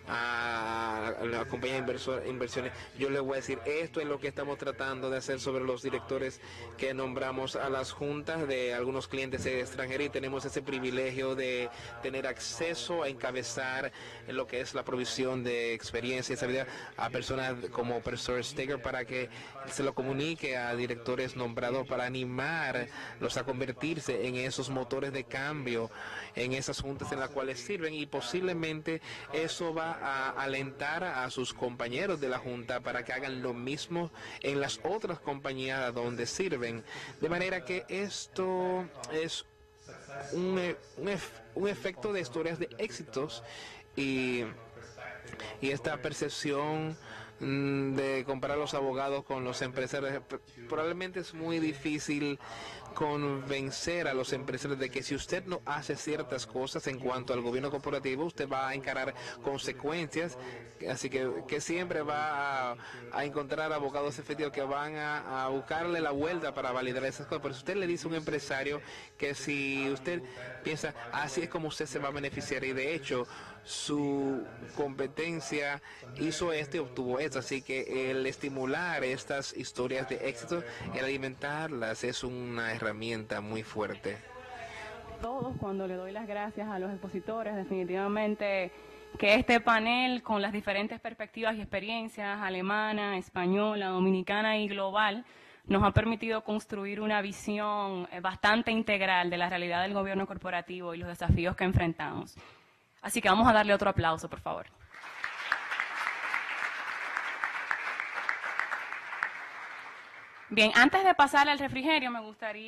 a la compañía de inversiones, yo les voy a decir, esto es lo que estamos tratando de hacer sobre los directores que nombramos a las juntas de algunos clientes extranjeros, y tenemos ese privilegio de tener acceso a encabezar lo que es la provisión de experiencia y sabiduría a personas como profesor Steger, para que se lo comunique a directores nombrados, para animarlos a convertirse en esos motores de cambio en esas juntas en las cuales sirven, y posiblemente eso va a alentar a sus compañeros de la junta para que hagan lo mismo en las otras compañías donde sirven. De manera que esto es un efecto de historias de éxitos, y esta percepción de comparar los abogados con los empresarios probablemente es muy difícil convencer a los empresarios de que si usted no hace ciertas cosas en cuanto al gobierno corporativo, usted va a encarar consecuencias, así que siempre va a encontrar abogados efectivos que van a buscarle la vuelta para validar esas cosas. Pero si usted le dice a un empresario que si usted piensa, así es como usted se va a beneficiar, y de hecho su competencia hizo esto y obtuvo esto, así que el estimular estas historias de éxito, el alimentarlas, es una herramienta muy fuerte. Todos, cuando le doy las gracias a los expositores, definitivamente que este panel, con las diferentes perspectivas y experiencias, alemana, española, dominicana y global, nos ha permitido construir una visión bastante integral de la realidad del gobierno corporativo y los desafíos que enfrentamos. Así que vamos a darle otro aplauso, por favor. Bien, antes de pasar al refrigerio, me gustaría